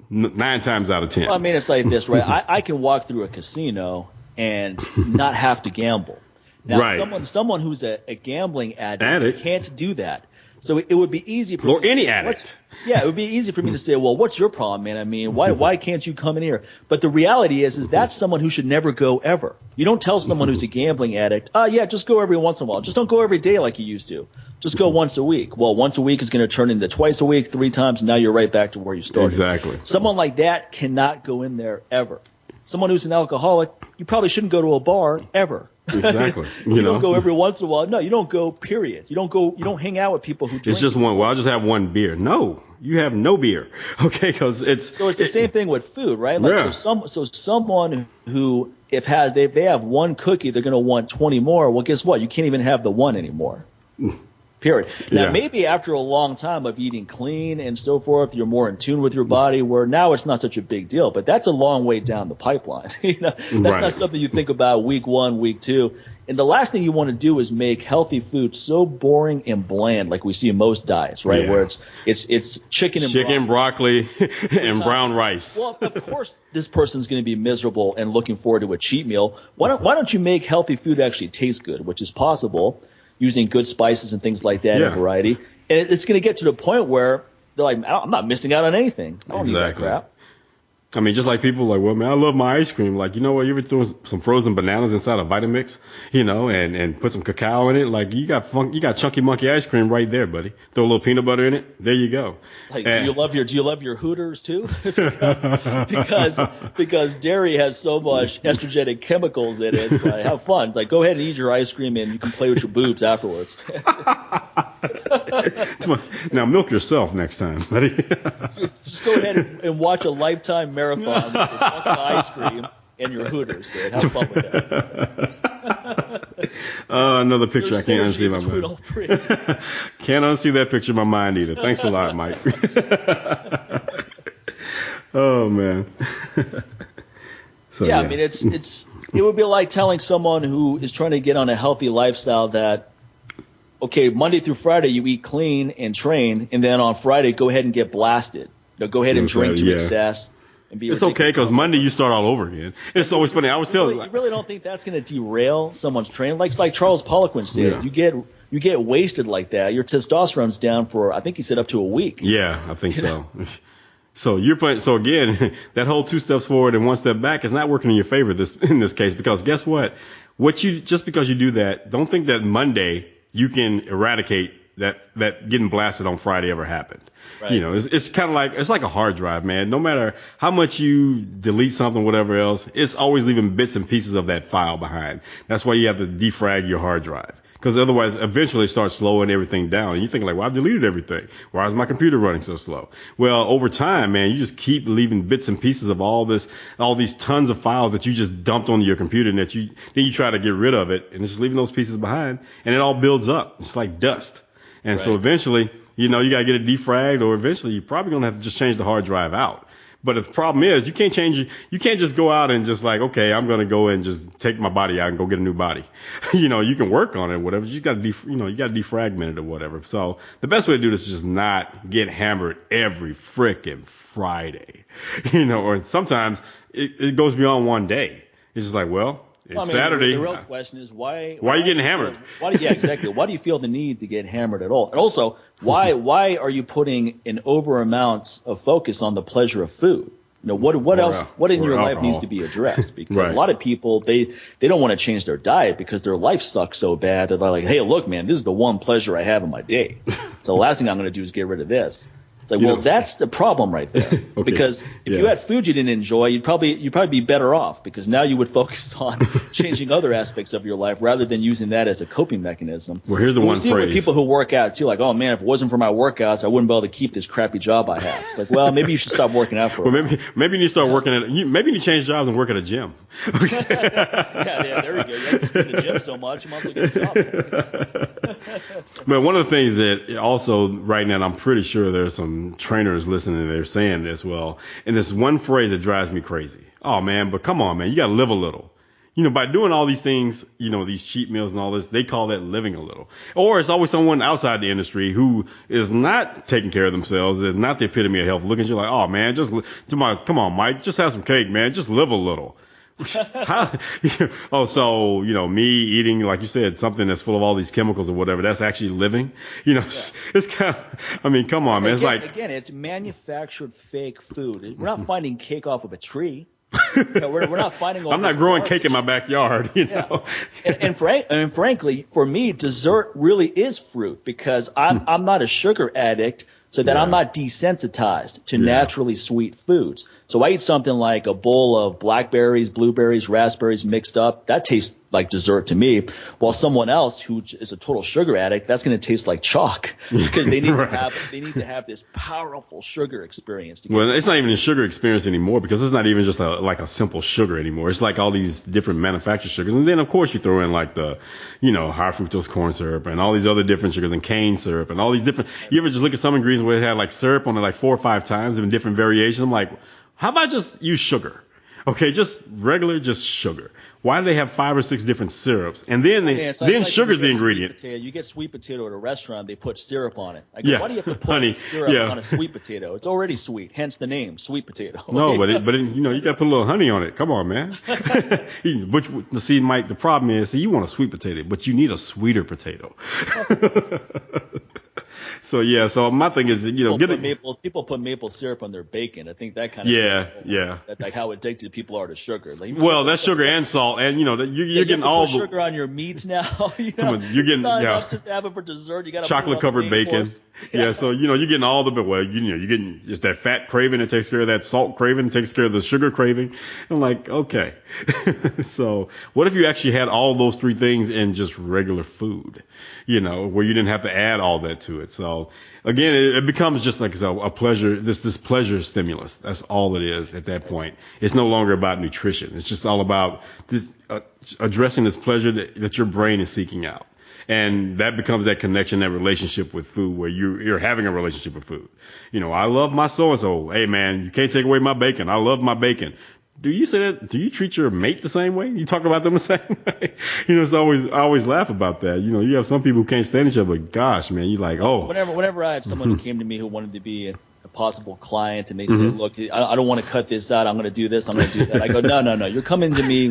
[SPEAKER 1] 9 times out of 10.
[SPEAKER 2] Well, I mean, it's like this, right? I can walk through a casino and not have to gamble. Now,
[SPEAKER 1] right.
[SPEAKER 2] someone who's a gambling addict can't do that. So it would be easy for
[SPEAKER 1] any addict.
[SPEAKER 2] Yeah, it would be easy for me to say, well, what's your problem, man? I mean, why can't you come in here? But the reality is that's someone who should never go ever. You don't tell someone who's a gambling addict, just go every once in a while. Just don't go every day like you used to. Just go once a week. Well, once a week is going to turn into twice a week, 3 times, and now you're right back to where you started.
[SPEAKER 1] Exactly.
[SPEAKER 2] Someone like that cannot go in there ever. Someone who's an alcoholic, you probably shouldn't go to a bar ever.
[SPEAKER 1] Exactly.
[SPEAKER 2] You don't go every once in a while. No, you don't go, period. You don't hang out with people who drink.
[SPEAKER 1] It's just one. Well, I'll just have one beer. No, you have no beer. Okay, because
[SPEAKER 2] So it's the same thing with food, right? Like,
[SPEAKER 1] yeah.
[SPEAKER 2] So someone who, if they have one cookie, they're going to want 20 more. Well, guess what? You can't even have the one anymore. Period. Now, maybe after a long time of eating clean and so forth, you're more in tune with your body where now it's not such a big deal. But that's a long way down the pipeline. That's not something you think about week 1, week 2. And the last thing you want to do is make healthy food so boring and bland like we see in most diets, right? Yeah. Where it's chicken,
[SPEAKER 1] broccoli and brown rice.
[SPEAKER 2] Well, of course, this person's going to be miserable and looking forward to a cheat meal. Why don't you make healthy food actually taste good, which is possible, using good spices and things like that in variety. And it's going to get to the point where they're like, I'm not missing out on anything. I don't need that crap.
[SPEAKER 1] I mean, just like people like, well, man, I love my ice cream. Like, you know what? You ever throw some frozen bananas inside a Vitamix, and put some cacao in it? Like, you got Chunky Monkey ice cream right there, buddy. Throw a little peanut butter in it. There you go.
[SPEAKER 2] Like, do you love your Hooters too? because dairy has so much estrogenic chemicals in it. Like, have fun. It's like, go ahead and eat your ice cream and you can play with your boobs afterwards.
[SPEAKER 1] Now milk yourself next time, buddy.
[SPEAKER 2] Just go ahead and watch a Lifetime marathon with your ice cream and your Hooters, dude. Have fun with that.
[SPEAKER 1] Another picture I can't unsee my
[SPEAKER 2] between
[SPEAKER 1] mind.
[SPEAKER 2] all three.
[SPEAKER 1] Can't unsee that picture in my mind either. Thanks a lot, Mike. Oh man. So,
[SPEAKER 2] I mean, it would be like telling someone who is trying to get on a healthy lifestyle that, okay, Monday through Friday you eat clean and train, and then on Friday go ahead and get blasted. Go ahead and drink to excess. And be
[SPEAKER 1] it's okay because Monday you start all over again. It's always funny. I was telling
[SPEAKER 2] you really don't think that's going to derail someone's training? Like Charles Poliquin said, you get wasted like that. Your testosterone's down for, I think he said, up to a week.
[SPEAKER 1] Yeah, I think so. So you're playing. So again, that whole 2 steps forward and 1 step back is not working in your favor in this case, because guess what? Just because you do that, don't think that Monday you can eradicate that getting blasted on Friday ever happened. Right. It's kind of like a hard drive, man. No matter how much you delete something, whatever else, it's always leaving bits and pieces of that file behind. That's why you have to defrag your hard drive. Because otherwise, eventually it starts slowing everything down. And you think like, well, I deleted everything. Why is my computer running so slow? Well, over time, man, you just keep leaving bits and pieces of all these tons of files that you just dumped onto your computer, and then you try to get rid of it, and it's just leaving those pieces behind, and it all builds up. It's like dust. And so eventually, you got to get it defragged, or eventually you're probably going to have to just change the hard drive out. But the problem is you can't just go out and just like, okay, I'm going to go and just take my body out and go get a new body. You can work on it or whatever. You got to defragment it or whatever. So the best way to do this is just not get hammered every frickin' Friday. Or sometimes it goes beyond one day. It's just like, well, it's Saturday.
[SPEAKER 2] The real question is why
[SPEAKER 1] are you getting hammered?
[SPEAKER 2] Exactly. Why do you feel the need to get hammered at all? And also, why are you putting an over amount of focus on the pleasure of food? What else? What in your life needs to be addressed? Because a lot of people they don't want to change their diet because their life sucks so bad that they're like, hey, look, man, this is the one pleasure I have in my day. So the last thing I'm going to do is get rid of this. It's like, that's the problem right there. Okay. Because if you had food you didn't enjoy, you'd probably be better off, because now you would focus on changing other aspects of your life rather than using that as a coping mechanism.
[SPEAKER 1] Well, here's the one
[SPEAKER 2] phrase. With people who work out too, like, oh man, if it wasn't for my workouts, I wouldn't be able to keep this crappy job I have. It's like, well, maybe you should stop working out for a while.
[SPEAKER 1] Maybe you need to start working maybe you need to change jobs and work at a gym.
[SPEAKER 2] Okay. There we go. You have to spend the gym so much, you might as well get a job.
[SPEAKER 1] But one of the things that also right now, I'm pretty sure there's some trainers listening, they're saying this, and this one phrase that drives me crazy. Oh man, but come on, man, you got to live a little. By doing all these things, these cheat meals and all this, they call that living a little. Or it's always someone outside the industry who is not taking care of themselves, is not the epitome of health, looking at you like, oh man, come on, Mike, just have some cake, man, just live a little. So me eating, like you said, something that's full of all these chemicals or whatever, that's actually living. It's kind of, come on, man. It's
[SPEAKER 2] again, it's manufactured fake food. We're not finding cake off of a tree. We're not finding.
[SPEAKER 1] I'm not growing cake in my backyard.
[SPEAKER 2] And frankly, for me, dessert really is fruit, because I'm not a sugar addict. So that I'm not desensitized to naturally sweet foods. So I eat something like a bowl of blackberries, blueberries, raspberries mixed up. That tastes like dessert to me. While someone else who is a total sugar addict, that's going to taste like chalk, because they need to have this powerful sugar experience.
[SPEAKER 1] Well, it's not even a sugar experience anymore, because it's not even just like a simple sugar anymore. It's like all these different manufactured sugars, and then of course you throw in like the high fructose corn syrup and all these other different sugars, and cane syrup and all these different. You ever just look at some ingredients where it had like syrup on it like 4 or 5 times in different variations? I'm like, how about just use sugar? Okay, just sugar. Why do they have 5 or 6 different syrups? And then sugar's the ingredient.
[SPEAKER 2] You get sweet potato at a restaurant, they put syrup on it. I go, why do you have to put syrup on a sweet potato? It's already sweet, hence the name, sweet potato.
[SPEAKER 1] No, but you got to put a little honey on it. Come on, man. See, Mike, the problem is, you want a sweet potato, but you need a sweeter potato. So my thing is,
[SPEAKER 2] people put maple syrup on their bacon. I think that kind of that's like how addicted people are to sugar. Like,
[SPEAKER 1] that's sugar and salt, and you're getting all the
[SPEAKER 2] sugar on your meat now.
[SPEAKER 1] You're getting
[SPEAKER 2] not just have it for dessert. You got
[SPEAKER 1] chocolate covered bacon. So you're getting all the you're getting just that fat craving that takes care of that salt craving, takes care of the sugar craving. I'm like, okay. So what if you actually had all those 3 things in just regular food? Where you didn't have to add all that to it. So again, it becomes just like a pleasure, this pleasure stimulus. That's all it is at that point. It's no longer about nutrition. It's just all about this addressing this pleasure that your brain is seeking out. And that becomes that connection, that relationship with food, where you're having a relationship with food. I love my so-and-so. Hey, man, you can't take away my bacon. I love my bacon. Do you say that? Do you treat your mate the same way? You talk about them the same way? I always laugh about that. You have some people who can't stand each other, but gosh, man, you're like, oh.
[SPEAKER 2] Whenever I had someone who came to me who wanted to be a possible client, and they said, look, I don't want to cut this out. I'm going to do this. I'm going to do that. I go, no. You're coming to me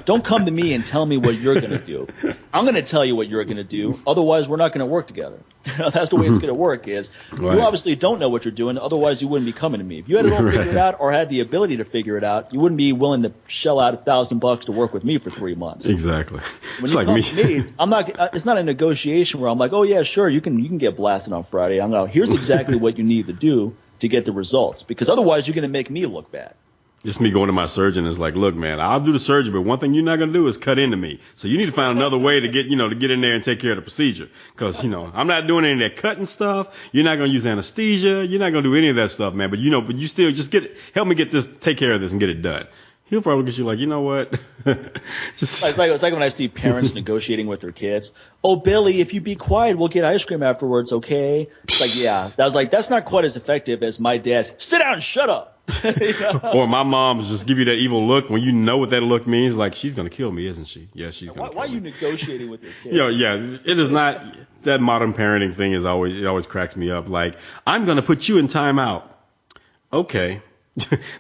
[SPEAKER 2] don't come to me and tell me what you're going to do. I'm going to tell you what you're going to do. Otherwise, we're not going to work together. That's the way it's going to work is you obviously don't know what you're doing. Otherwise, you wouldn't be coming to me. If you had it all figured out or had the ability to figure it out, you wouldn't be willing to shell out $1,000 to work with me for 3 months.
[SPEAKER 1] Exactly.
[SPEAKER 2] When you come to me, I'm not. It's not a negotiation where I'm like, oh yeah, sure, you can get blasted on Friday. I'm going, here's exactly what you need to do to get the results, because otherwise you're going to make me look bad.
[SPEAKER 1] It's me going to my surgeon. It's like, look, man, I'll do the surgery, but one thing you're not going to do is cut into me. So you need to find another way to get in there and take care of the procedure. Because, I'm not doing any of that cutting stuff. You're not going to use anesthesia. You're not going to do any of that stuff, man. But you still just help me take care of this and get it done. He'll probably get you like, you know what?
[SPEAKER 2] It's like when I see parents negotiating with their kids. Oh, Billy, if you be quiet, we'll get ice cream afterwards, okay? It's like, yeah. That's not quite as effective as my dad's, sit down and shut up.
[SPEAKER 1] Or my mom's just give you that evil look when you know what that look means. Like, she's going to kill me, isn't she? Yeah, she's going to kill me.
[SPEAKER 2] Why are you negotiating with your kids?
[SPEAKER 1] Yeah, it is not. That modern parenting thing it always cracks me up. Like, I'm going to put you in timeout. Okay.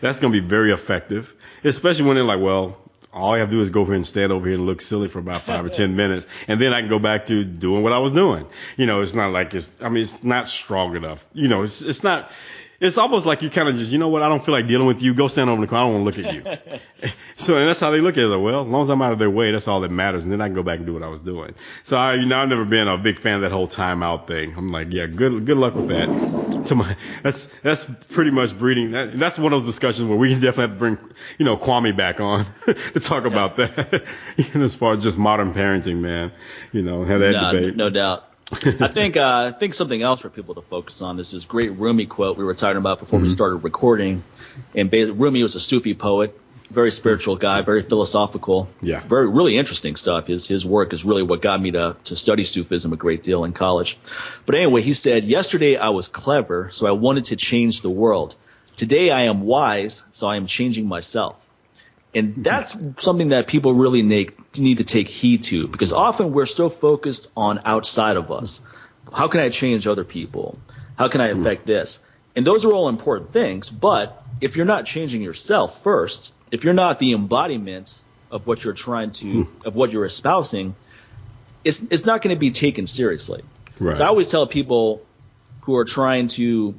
[SPEAKER 1] That's going to be very effective, especially when they're like, well, all I have to do is go over here and stand over here and look silly for about 5 or 10 minutes, and then I can go back to doing what I was doing. It's not like it's not strong enough. It's not. It's almost like you kind of just, you know what, I don't feel like dealing with you. Go stand over in the corner. I don't want to look at you. And that's how they look at it. Like, well, as long as I'm out of their way, that's all that matters. And then I can go back and do what I was doing. So I've never been a big fan of that whole timeout thing. I'm like, yeah, good luck with that. So that's pretty much breeding. That's one of those discussions where we definitely have to bring, Kwame back on to talk about that. As far as just modern parenting, man, have that debate.
[SPEAKER 2] No doubt. I think something else for people to focus on is this great Rumi quote we were talking about before we started recording. And Rumi was a Sufi poet, very spiritual guy, very philosophical, really interesting stuff. His work is really what got me to study Sufism a great deal in college. But anyway, he said, yesterday I was clever, so I wanted to change the world. Today I am wise, so I am changing myself. And that's something that people really need to take heed to, because often we're so focused on outside of us. How can I change other people? How can I affect this? And those are all important things. But if you're not changing yourself first, if you're not the embodiment of what you're of what you're espousing, it's not going to be taken seriously.
[SPEAKER 1] Right.
[SPEAKER 2] So I always tell people who are trying to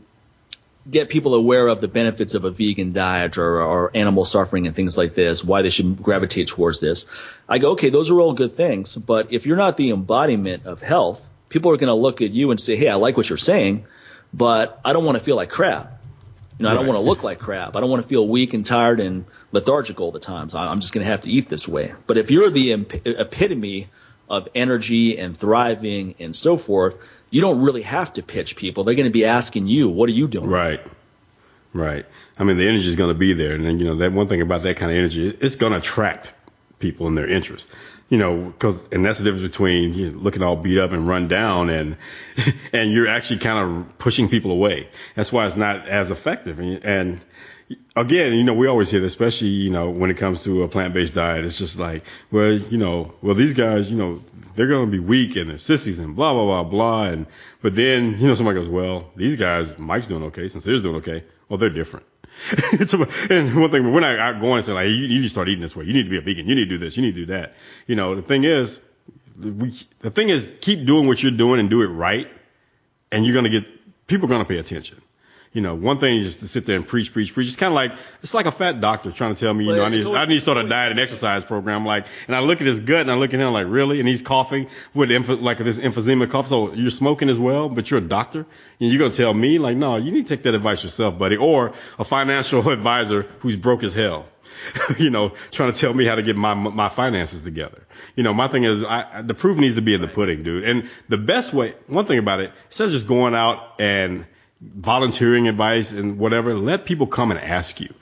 [SPEAKER 2] get people aware of the benefits of a vegan diet or animal suffering and things like this, why they should gravitate towards this. I go, okay, those are all good things, but if you're not the embodiment of health, people are going to look at you and say, hey, I like what you're saying, but I don't want to feel like crap. I don't want to look like crap. I don't want to feel weak and tired and lethargic all the time. So I'm just going to have to eat this way. But if you're the epitome of energy and thriving and so forth, you don't really have to pitch people. They're going to be asking you, what are you doing?
[SPEAKER 1] Right. I mean, the energy is going to be there. And then, that one thing about that kind of energy, it's going to attract people and their interest. And that's the difference between looking all beat up and run down and you're actually kind of pushing people away. That's why it's not as effective. And again, we always hear this, especially, when it comes to a plant-based diet. It's just like, well, these guys, they're going to be weak and they're sissies and blah, blah, blah, blah. But then, somebody goes, well, these guys, Mike's doing okay, Sincere's doing okay. Well, they're different. And one thing, when I go and say, like, hey, you need to start eating this way. You need to be a vegan. You need to do this. You need to do that. The thing is, keep doing what you're doing and do it right. And people are going to pay attention. one thing is just to sit there and preach. It's kind of like, it's like a fat doctor trying to tell me, I need to start a diet and exercise program. Like, and I look at his gut and I look at him like, really? And he's coughing with like this emphysema cough. So you're smoking as well, but you're a doctor and you're going to tell me like, no, you need to take that advice yourself, buddy. Or a financial advisor who's broke as hell, trying to tell me how to get my finances together. My thing is, the proof needs to be in the pudding, dude. And the best way, one thing about it, instead of just going out and volunteering advice and whatever, let people come and ask you.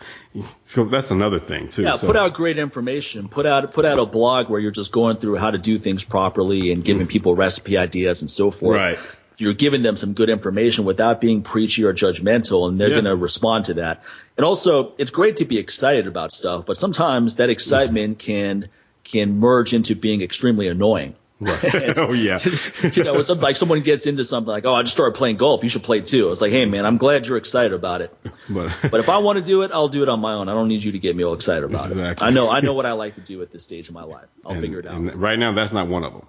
[SPEAKER 1] So that's another thing too.
[SPEAKER 2] Yeah, put out great information. Put out a blog where you're just going through how to do things properly and giving people recipe ideas and so forth.
[SPEAKER 1] Right.
[SPEAKER 2] You're giving them some good information without being preachy or judgmental, and they're going to respond to that. And also, it's great to be excited about stuff, but sometimes that excitement can merge into being extremely annoying.
[SPEAKER 1] Right. Oh yeah.
[SPEAKER 2] It's like someone gets into something like, I just started playing golf. You should play too. It's like, hey man, I'm glad you're excited about it. But if I want to do it, I'll do it on my own. I don't need you to get me all excited about it. I know what I like to do at this stage of my life. I'll figure it out.
[SPEAKER 1] And right now, that's not one of them.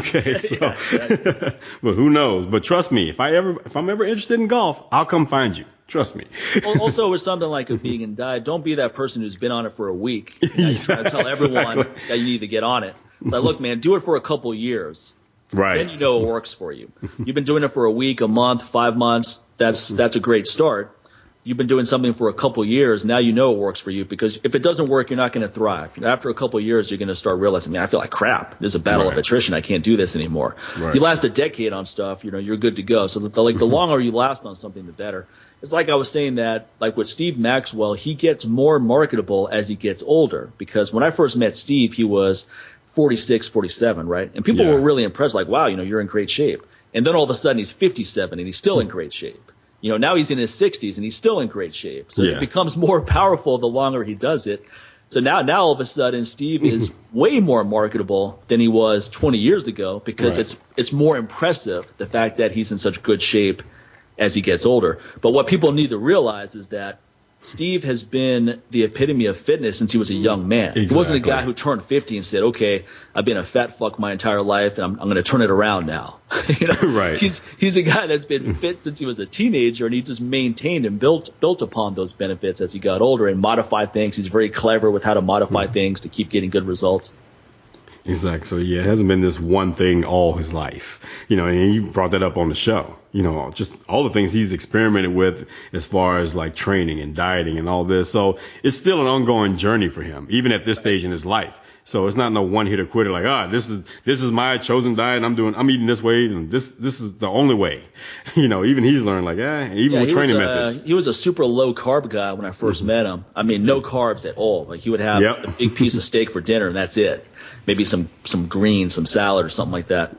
[SPEAKER 1] Okay. So,
[SPEAKER 2] yeah, exactly.
[SPEAKER 1] But who knows? But trust me, if I'm ever interested in golf, I'll come find you. Trust me.
[SPEAKER 2] Also, with something like a vegan diet, don't be that person who's been on it for a week. Trying to tell everyone that you need to get on it. It's like, look, man, do it for a couple years.
[SPEAKER 1] Right.
[SPEAKER 2] Then it works for you. You've been doing it for a week, a month, 5 months. That's a great start. You've been doing something for a couple years. Now it works for you, because if it doesn't work, you're not going to thrive. After a couple years, you're going to start realizing, man, I feel like crap. There's a battle of attrition. I can't do this anymore. Right. You last a decade on stuff, you're good to go. So the longer you last on something, the better. It's like I was saying that, like with Steve Maxwell, he gets more marketable as he gets older, because when I first met Steve, he was 46, 47, right? And people were really impressed, like, wow, you're in great shape. And then all of a sudden he's 57 and he's still in great shape. Now he's in his 60s and he's still in great shape. So it becomes more powerful the longer he does it. So now all of a sudden Steve is way more marketable than he was 20 years ago, because it's more impressive, the fact that he's in such good shape as he gets older. But what people need to realize is that Steve has been the epitome of fitness since he was a young man. Exactly. He wasn't a guy who turned 50 and said, okay, I've been a fat fuck my entire life and I'm going to turn it around now.
[SPEAKER 1] Right.
[SPEAKER 2] He's a guy that's been fit since he was a teenager, and he just maintained and built upon those benefits as he got older and modified things. He's very clever with how to modify things to keep getting good results.
[SPEAKER 1] Exactly. So it hasn't been this one thing all his life, and you brought that up on the show, just all the things he's experimented with as far as like training and dieting and all this. So it's still an ongoing journey for him, even at this stage in his life. So it's not no one hitter quitter like, this is my chosen diet and I'm eating this way and this is the only way. Even he's learned like, even with training methods.
[SPEAKER 2] He was a super low carb guy when I first met him. I mean, no carbs at all. Like he would have a big piece of steak for dinner and that's it. Maybe some greens, some salad or something like that.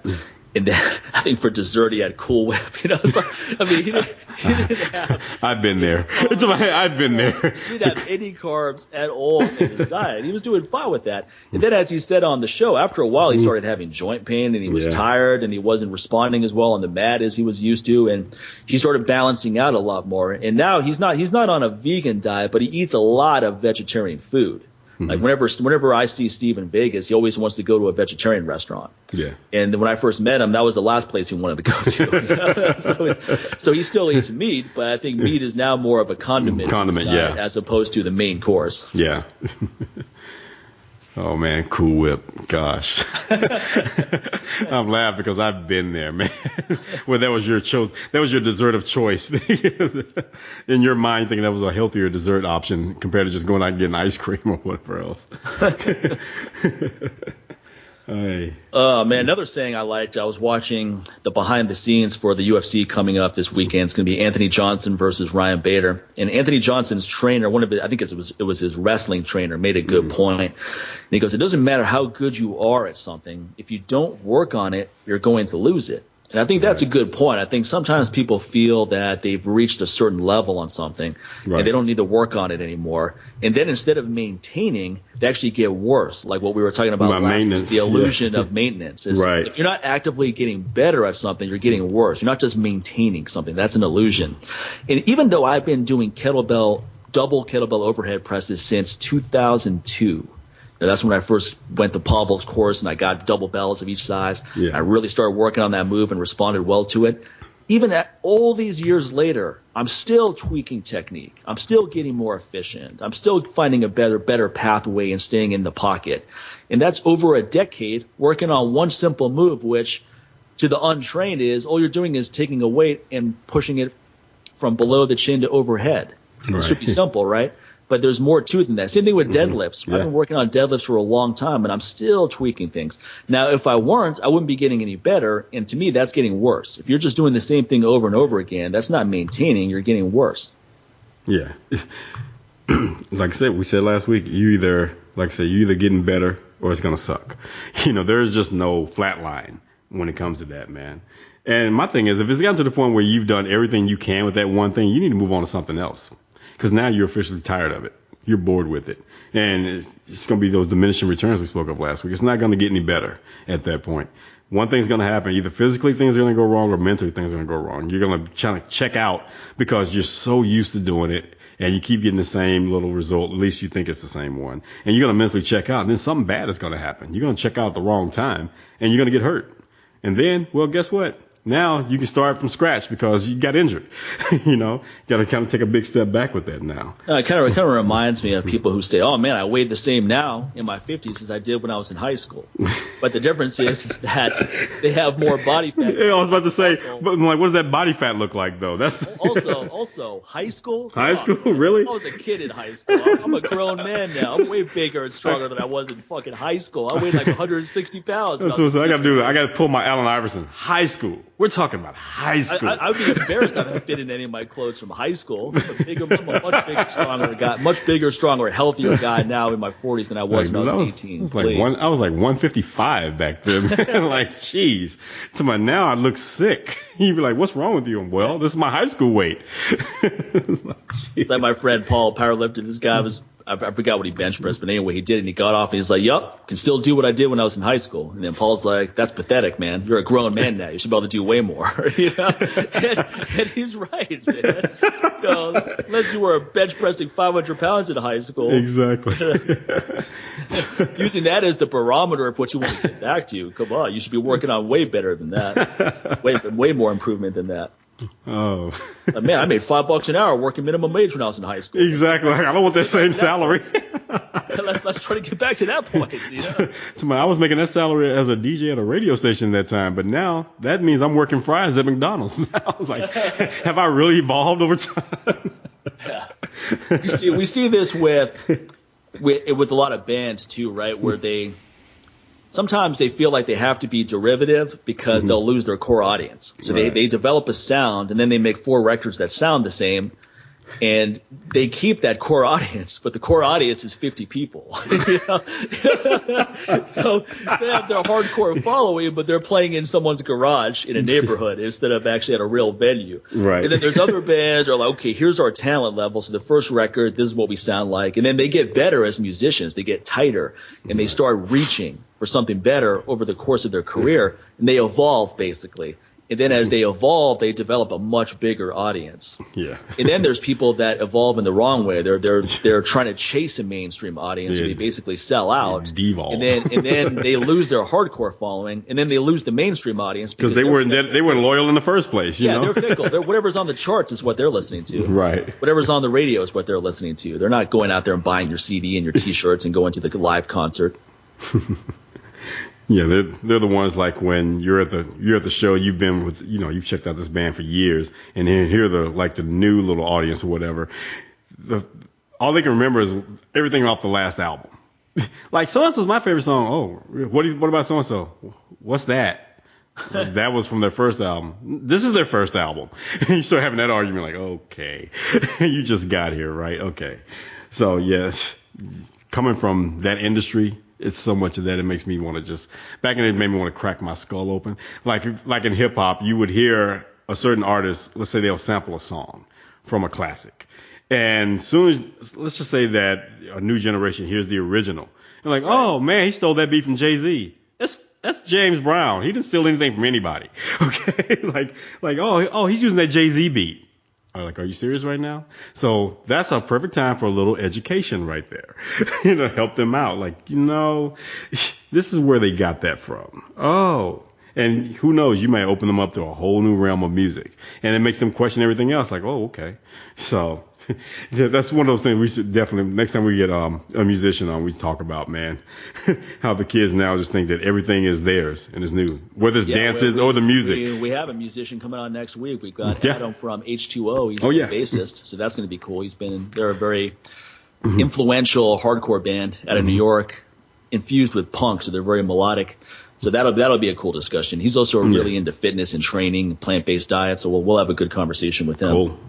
[SPEAKER 2] And then I think for dessert he had Cool Whip. He didn't have.
[SPEAKER 1] I've been there. I've been there.
[SPEAKER 2] He didn't have any carbs at all in his diet. He was doing fine with that. And then, as he said on the show, after a while he started having joint pain and he was tired and he wasn't responding as well on the mat as he was used to, and he started balancing out a lot more. And now he's not on a vegan diet, but he eats a lot of vegetarian food. Like whenever I see Steve in Vegas, he always wants to go to a vegetarian restaurant. Yeah. And when I first met him, that was the last place he wanted to go to. So he still eats meat, but I think meat is now more of a condiment diet, as opposed to the main course.
[SPEAKER 1] Yeah. Oh man, Cool Whip. Gosh. I'm laughing because I've been there, man. Well, that was your dessert of choice. In your mind, thinking that was a healthier dessert option compared to just going out and getting ice cream or whatever else.
[SPEAKER 2] Man, another saying I liked, I was watching the behind the scenes for the UFC coming up this weekend. It's going to be Anthony Johnson versus Ryan Bader. And Anthony Johnson's trainer, I think it was his wrestling trainer, made a good point. And he goes, it doesn't matter how good you are at something. If you don't work on it, you're going to lose it. And I think that's a good point. I think sometimes people feel that they've reached a certain level on something and they don't need to work on it anymore. And then instead of maintaining, they actually get worse, like what we were talking about last week, the illusion of maintenance. If you're not actively getting better at something, you're getting worse. You're not just maintaining something. That's an illusion. And even though I've been doing double kettlebell overhead presses since 2002, that's when I first went to Pavel's course and I got double bells of each size. Yeah. I really started working on that move and responded well to it. even at all these years later, I'm still tweaking technique. I'm still getting more efficient. I'm still finding a better pathway and staying in the pocket. And that's over a decade working on one simple move, which to the untrained is all you're doing is taking a weight and pushing it from below the chin to overhead. It should be simple, right? But there's more to it than that. Same thing with deadlifts. I've been working on deadlifts for a long time, and I'm still tweaking things. Now, if I weren't, I wouldn't be getting any better, and to me, that's getting worse. If you're just doing the same thing over and over again, that's not maintaining. You're getting worse.
[SPEAKER 1] Yeah. Like I said, we said last week, you're either getting better or it's going to suck. There's just no flat line when it comes to that, man. And my thing is, if it's gotten to the point where you've done everything you can with that one thing, you need to move on to something else. Because now you're officially tired of it. You're bored with it. And it's going to be those diminishing returns we spoke of last week. It's not going to get any better at that point. One thing's going to happen. Either physically things are going to go wrong or mentally things are going to go wrong. You're going to try to check out because you're so used to doing it and you keep getting the same little result. At least you think it's the same one. And you're going to mentally check out. And then something bad is going to happen. You're going to check out at the wrong time and you're going to get hurt. And then, well, guess what? Now you can start from scratch because you got injured. Got to kind of take a big step back with that now.
[SPEAKER 2] It kind of reminds me of people who say, "Oh man, I weigh the same now in my 50s as I did when I was in high school." But the difference is that they have more body fat.
[SPEAKER 1] Yeah, I was about to say, but I'm like, what does that body fat look like though? That's
[SPEAKER 2] also high school.
[SPEAKER 1] High school, really?
[SPEAKER 2] I was a kid in high school. I'm a grown man now. I'm way bigger and stronger than I was in fucking high school. I weighed like 160 pounds.
[SPEAKER 1] That's what I got to do. I got to pull my Allen Iverson. High school. We're talking about high school.
[SPEAKER 2] I would be embarrassed if I fit in any of my clothes from high school. I'm a much bigger, stronger guy, healthier guy now in my 40s than I was when I was 18.
[SPEAKER 1] I was like 155 back then. Like, geez. To my now, I look sick. You'd be like, what's wrong with you? Well, this is my high school weight.
[SPEAKER 2] Like my friend Paul, powerlifter, this guy was, I forgot what he bench pressed, but anyway, he did it and he got off and he's like, yup, can still do what I did when I was in high school. And then Paul's like, that's pathetic, man. You're a grown man now. You should be able to do way more. And he's right, man. Unless you were bench pressing 500 pounds in high school.
[SPEAKER 1] Exactly.
[SPEAKER 2] Using that as the barometer of what you want to get back to. Come on, you should be working on way better than that. Way more improvement than that.
[SPEAKER 1] Oh.
[SPEAKER 2] Man, I made $5 an hour working minimum wage when I was in high school.
[SPEAKER 1] Exactly. I don't want that same salary.
[SPEAKER 2] Let's try to get back to that point.
[SPEAKER 1] I was making that salary as a DJ at a radio station at that time, but now that means I'm working fries at McDonald's. I was like, have I really evolved over time?
[SPEAKER 2] Yeah. We see this with a lot of bands too, right? Where sometimes they feel like they have to be derivative because they'll lose their core audience. So they develop a sound and then they make 4 records that sound the same. And they keep that core audience, but the core audience is 50 people. So they have their hardcore following, but they're playing in someone's garage in a neighborhood instead of actually at a real venue.
[SPEAKER 1] Right.
[SPEAKER 2] And then there's other bands that are like, okay, here's our talent level. So the first record, this is what we sound like. And then they get better as musicians. They get tighter and they start reaching for something better over the course of their career. And they evolve, basically. And then as they evolve, they develop a much bigger audience.
[SPEAKER 1] Yeah.
[SPEAKER 2] And then there's people that evolve in the wrong way. They're trying to chase a mainstream audience, and they basically sell out.
[SPEAKER 1] Devolve.
[SPEAKER 2] And then they lose their hardcore following, and then they lose the mainstream audience
[SPEAKER 1] because they weren't loyal in the first place. You know?
[SPEAKER 2] They're fickle. Whatever's on the charts is what they're listening to.
[SPEAKER 1] Right.
[SPEAKER 2] Whatever's on the radio is what they're listening to. They're not going out there and buying your CD and your T-shirts and going to the live concert.
[SPEAKER 1] Yeah, they're the ones like when you're at the show, you've been with, you've checked out this band for years, and here the new little audience or whatever. All they can remember is everything off the last album. Like, so-and-so's my favorite song. Oh, what about so-and-so? What's that? That was from their first album. This is their first album. And you start having that argument like, okay, you just got here, right? Okay. So, yes, coming from that industry, it's so much of that it makes me want to back in it made me want to crack my skull open. Like in hip hop, you would hear a certain artist, let's say they'll sample a song from a classic. And soon as, let's just say that a new generation hears the original. They're like, oh man, he stole that beat from Jay-Z. That's James Brown. He didn't steal anything from anybody. Okay. like, oh, he's using that Jay-Z beat. Are you serious right now? So that's a perfect time for a little education right there. Help them out. Like, this is where they got that from. Oh, And who knows, you might open them up to a whole new realm of music, and it makes them question everything else. Like, oh, okay. So that's one of those things we should definitely, next time we get a musician on, we talk about, man, how the kids now just think that everything is theirs and is new, whether it's dances or the music.
[SPEAKER 2] We have a musician coming on next week. We've got Adam from H2O. He's the bassist, so that's going to be cool. They're a very influential hardcore band out of New York, infused with punk, so they're very melodic. So that'll be a cool discussion. He's also really into fitness and training, plant-based diet, so we'll have a good conversation with him.
[SPEAKER 1] Cool.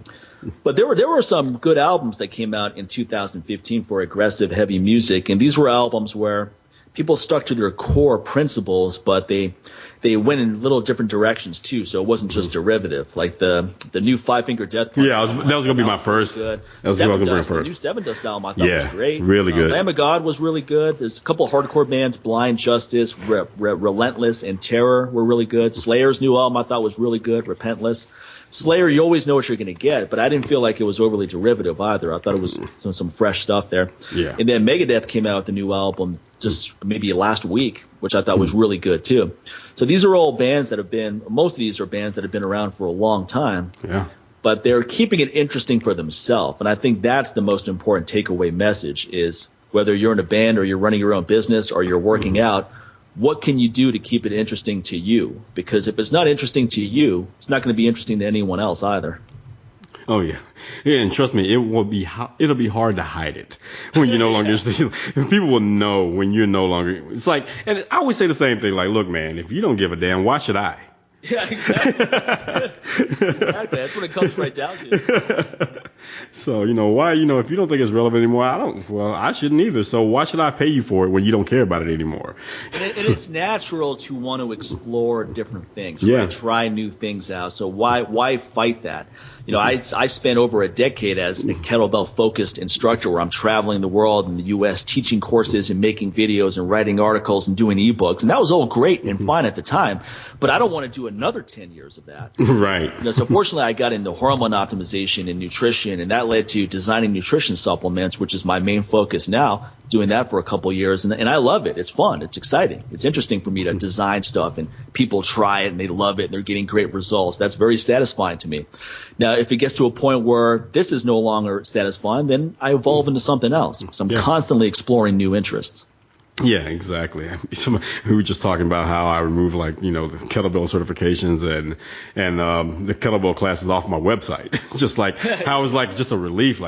[SPEAKER 2] But there were some good albums that came out in 2015 for aggressive, heavy music, and these were albums where people stuck to their core principles, but they went in little different directions too. So it wasn't just derivative, like the new Five Finger Death Punch.
[SPEAKER 1] Yeah, that was gonna be my first. That was what I was gonna bring first.
[SPEAKER 2] The new Sevendust album I thought was great.
[SPEAKER 1] Really good.
[SPEAKER 2] Lamb of God was really good. There's a couple of hardcore bands, Blind Justice, Relentless, and Terror were really good. Slayer's new album I thought was really good, Repentless. Slayer, you always know what you're going to get, but I didn't feel like it was overly derivative either. I thought it was some fresh stuff there.
[SPEAKER 1] Yeah.
[SPEAKER 2] And then Megadeth came out with a new album just maybe last week, which I thought was really good too. So these are all bands that have been, most of these are bands that have been around for a long time.
[SPEAKER 1] Yeah.
[SPEAKER 2] But they're keeping it interesting for themselves. And I think that's the most important takeaway message is whether you're in a band or you're running your own business or you're working out, what can you do to keep it interesting to you? Because if it's not interesting to you, it's not going to be interesting to anyone else either.
[SPEAKER 1] Oh yeah, and trust me, it'll be hard to hide it when you're no longer. People will know when you're no longer. It's like, and I always say the same thing. Like, look, man, if you don't give a damn, why should I?
[SPEAKER 2] Yeah, exactly. Exactly. That's what it comes right down to.
[SPEAKER 1] So, why, if you don't think it's relevant anymore, I shouldn't either. So why should I pay you for it when you don't care about it anymore?
[SPEAKER 2] And it's natural to want to explore different things, right? Try new things out. So why fight that? I spent over a decade as a kettlebell-focused instructor where I'm traveling the world in the U.S. teaching courses and making videos and writing articles and doing ebooks. And that was all great and fun at the time. But I don't want to do another 10 years of that.
[SPEAKER 1] Right.
[SPEAKER 2] So fortunately, I got into hormone optimization and nutrition, and that led to designing nutrition supplements, which is my main focus now, doing that for a couple of years. And I love it. It's fun. It's exciting. It's interesting for me to design stuff, and people try it, and they love it, and they're getting great results. That's very satisfying to me. Now, if it gets to a point where this is no longer satisfying, then I evolve into something else. So I'm constantly exploring new interests.
[SPEAKER 1] Yeah, exactly. We were just talking about how I removed the kettlebell certifications and the kettlebell classes off my website. Just like how it was like just a relief,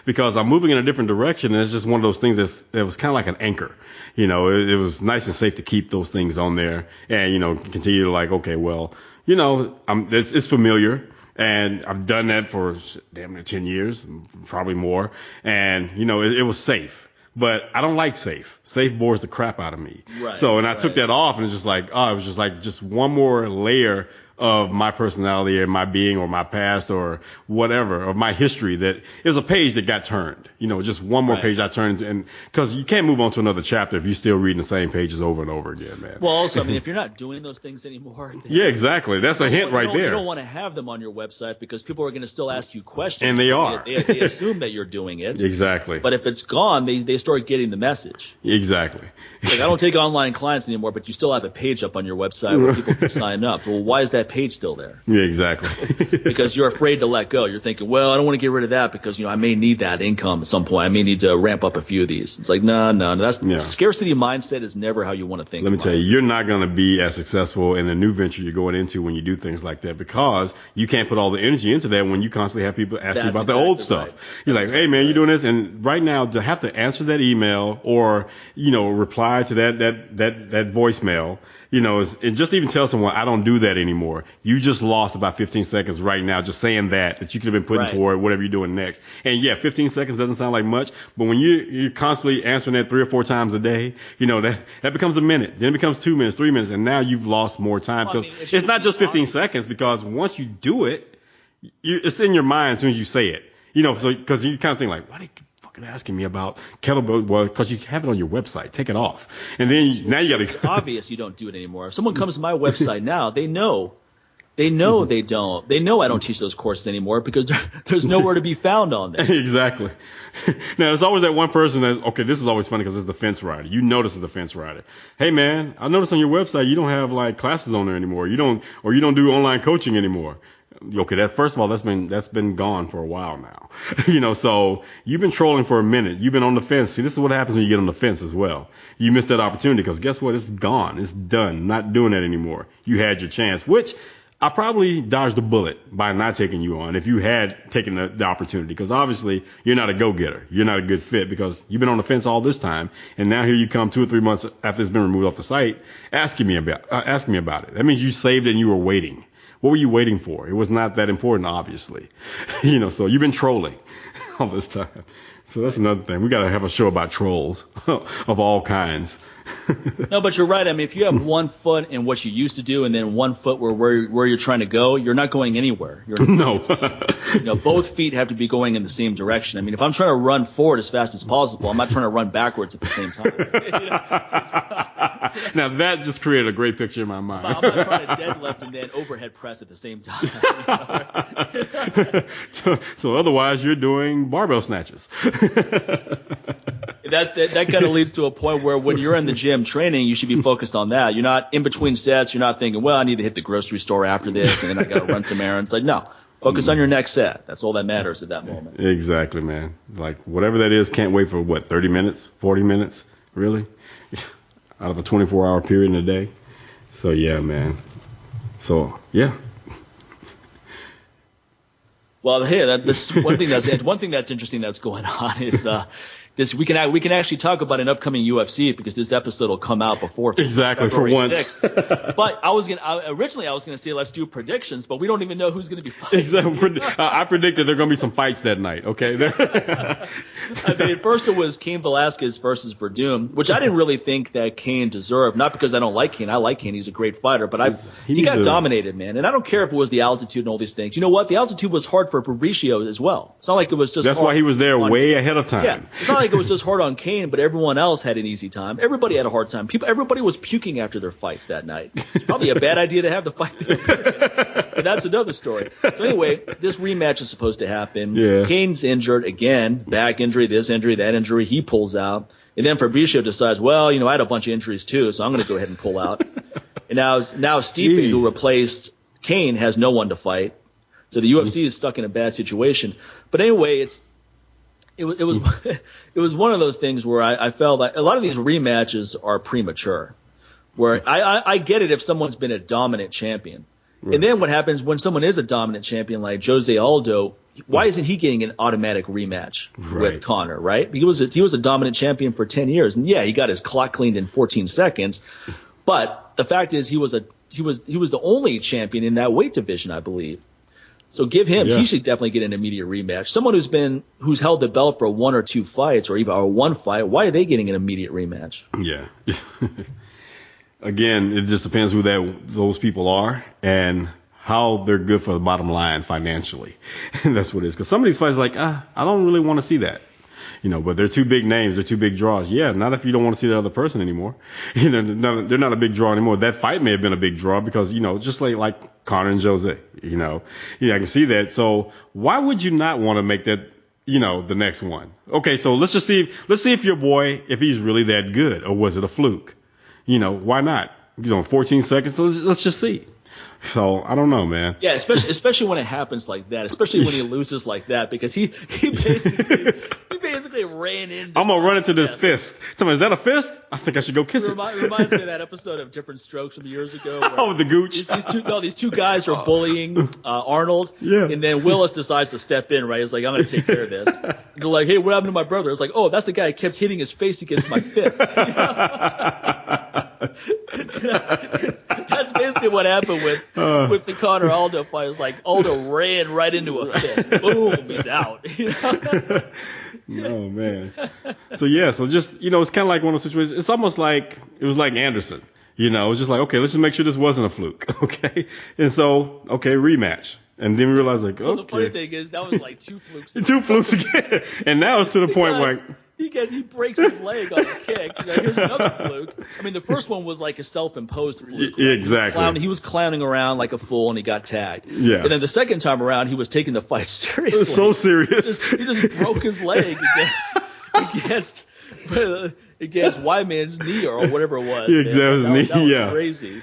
[SPEAKER 1] because I'm moving in a different direction, and it's just one of those things that was kind of like an anchor. It was nice and safe to keep those things on there, and continue to it's familiar. And I've done that for damn near 10 years, probably more. And, it was safe. But I don't like safe. Safe bores the crap out of me. Right, so, and I took that off, and it's just like, it was just one more layer of my personality or my being or my past or whatever, or my history, that it was a page that got turned. Just one more page I turned, and because you can't move on to another chapter if you're still reading the same pages over and over again, man.
[SPEAKER 2] Well, also, if you're not doing those things anymore.
[SPEAKER 1] Yeah, exactly. That's a hint right there.
[SPEAKER 2] You don't want to have them on your website because people are going to still ask you questions.
[SPEAKER 1] And they are.
[SPEAKER 2] They assume that you're doing it.
[SPEAKER 1] Exactly.
[SPEAKER 2] But if it's gone, they start getting the message.
[SPEAKER 1] Exactly.
[SPEAKER 2] Like, I don't take online clients anymore, but you still have a page up on your website where people can sign up. Well, why is that page still there?
[SPEAKER 1] Yeah, exactly.
[SPEAKER 2] Because you're afraid to let go. You're thinking, well, I don't want to get rid of that because, I may need that income at some point. I may need to ramp up a few of these. It's like, no. Scarcity mindset is never how you want to think.
[SPEAKER 1] Let me tell you, you're not going to be as successful in a new venture you're going into when you do things like that, because you can't put all the energy into that when you constantly have people ask you about the old stuff. Right. You're like, hey, man, you're doing this. And right now, to have to answer that email or, reply to that voicemail, and just even tell someone, I don't do that anymore. You just lost about 15 seconds right now just saying that you could have been putting toward whatever you're doing next. And 15 seconds doesn't sound like much, but when you're constantly answering that 3 or 4 times a day, that becomes a minute. Then it becomes 2 minutes, 3 minutes, and now you've lost more time, because it's not just 15 seconds, because once you do it, it's in your mind as soon as you say it. So because you kind of think like, why fucking asking me about kettlebell? Well, because you have it on your website. Take it off. And then now you got to.
[SPEAKER 2] Obvious you don't do it anymore. If someone comes to my website now, they know They know they don't. They know I don't teach those courses anymore because there's nowhere to be found on them.
[SPEAKER 1] Exactly. Now, there's always that one person that, okay, this is always funny because it's the fence rider. You notice it's the fence rider. Hey, man, I noticed on your website you don't have like classes on there anymore. You don't do online coaching anymore. Okay, that first of all, that's been gone for a while now. So you've been trolling for a minute. You've been on the fence. See, this is what happens when you get on the fence as well. You missed that opportunity because guess what? It's gone. It's done. Not doing that anymore. You had your chance, which I probably dodged a bullet by not taking you on if you had taken the opportunity, because obviously you're not a go-getter. You're not a good fit because you've been on the fence all this time, and now here you come 2 or 3 months after it's been removed off the site asking me about it. That means you saved it and you were waiting. What were you waiting for? It was not that important, obviously. So you've been trolling all this time. So that's another thing. We got to have a show about trolls of all kinds.
[SPEAKER 2] No, but you're right. I mean, if you have 1 foot in what you used to do and then 1 foot where you're trying to go, you're not going anywhere.
[SPEAKER 1] No.
[SPEAKER 2] Both feet have to be going in the same direction. I mean, if I'm trying to run forward as fast as possible, I'm not trying to run backwards at the same time.
[SPEAKER 1] Now, that just created a great picture in my mind.
[SPEAKER 2] I'm not trying to deadlift and then overhead press at the same time.
[SPEAKER 1] So otherwise, you're doing barbell snatches.
[SPEAKER 2] That kind of leads to a point where when you're in the gym training, you should be focused on that. You're not in between sets. You're not thinking, well, I need to hit the grocery store after this, and then I got to run some errands. Like, no, focus on your next set. That's all that matters at that moment.
[SPEAKER 1] Exactly, man. Like whatever that is, can't wait for 30 minutes, 40 minutes, really, out of a 24-hour period in a day. So yeah, man. So yeah.
[SPEAKER 2] Well, hey, this one thing that's interesting that's going on is this. We can actually talk about an upcoming UFC because this episode will come out before
[SPEAKER 1] exactly
[SPEAKER 2] February
[SPEAKER 1] for once.
[SPEAKER 2] 6th. But originally I was gonna say let's do predictions, but we don't even know who's gonna be fighting.
[SPEAKER 1] Exactly. I predicted there are gonna be some fights that night. Okay.
[SPEAKER 2] I mean, first it was Cain Velasquez versus Verdum, which I didn't really think that Cain deserved. Not because I don't like Cain. I like Cain. He's a great fighter, but he got dominated, man. And I don't care if it was the altitude and all these things. You know what? The altitude was hard for Fabricio as well. It's not like it was just.
[SPEAKER 1] That's why he was there way ahead of time.
[SPEAKER 2] Yeah. It's not like it was just hard on Cain, but everyone else had an easy time. Everybody had a hard time. Everybody was puking after their fights that night. It's probably a bad idea to have the fight there. But that's another story. So anyway, this rematch is supposed to happen.
[SPEAKER 1] Yeah.
[SPEAKER 2] Cain's injured again, back injury, this injury, that injury. He pulls out. And then Fabricio decides, well, I had a bunch of injuries too, so I'm going to go ahead and pull out. And now Stipe, who replaced Cain, has no one to fight. So the UFC is stuck in a bad situation. But anyway, it was one of those things where I felt like a lot of these rematches are premature. Where I get it if someone's been a dominant champion. Right. And then what happens when someone is a dominant champion like Jose Aldo, why isn't he getting an automatic rematch with Conor, right? He was a dominant champion for 10 years. And yeah, he got his clock cleaned in 14 seconds. But the fact is he was the only champion in that weight division, I believe. So give him, he should definitely get an immediate rematch. Someone who's held the belt for 1 or 2 fights or even one fight, why are they getting an immediate rematch?
[SPEAKER 1] Yeah. Again, it just depends who those people are and how they're good for the bottom line financially. That's what it is. Because some of these fights like, I don't really want to see that. But they're 2 big names, they're 2 big draws. Yeah, not if you don't want to see the other person anymore. They're not a big draw anymore. That fight may have been a big draw because, just like Conor and Jose, I can see that. So why would you not want to make that, the next one? Okay, so let's see if your boy, if he's really that good, or was it a fluke? Why not? 14 seconds, so let's just see. So I don't know, man.
[SPEAKER 2] Yeah, especially when it happens like that, especially when he loses like that, because he basically ran into.
[SPEAKER 1] I'm gonna run into this fist. Somebody, is that a fist? I think I should go kiss it.
[SPEAKER 2] Reminds me of that episode of Different Strokes from years ago.
[SPEAKER 1] Oh, the gooch.
[SPEAKER 2] These two guys are bullying Arnold.
[SPEAKER 1] Yeah.
[SPEAKER 2] And then Willis decides to step in. Right, he's like, I'm gonna take care of this. And they're like, hey, what happened to my brother? It's like, oh, that's the guy who kept hitting his face against my fist. That's basically what happened with the Conor Aldo fight. It's like Aldo ran right into a fit. Boom, he's out.
[SPEAKER 1] Oh man. So just it's kind of like one of those situations. It's almost like it was like Anderson. It was just like, okay, let's just make sure this wasn't a fluke. Okay. And so, okay, rematch. And then we realized, like,
[SPEAKER 2] well, the funny thing is that was like 2 flukes.
[SPEAKER 1] 2 flukes again. And now it's to the point where
[SPEAKER 2] he breaks his leg on a kick. Here's another fluke. I mean, the first one was like a self-imposed fluke. Right?
[SPEAKER 1] Exactly.
[SPEAKER 2] He was clowning around like a fool, and he got tagged.
[SPEAKER 1] Yeah.
[SPEAKER 2] And then the second time around, he was taking the fight seriously.
[SPEAKER 1] So serious.
[SPEAKER 2] He just broke his leg against Weidman's knee or whatever it was.
[SPEAKER 1] Yeah, that was knee.
[SPEAKER 2] That was crazy.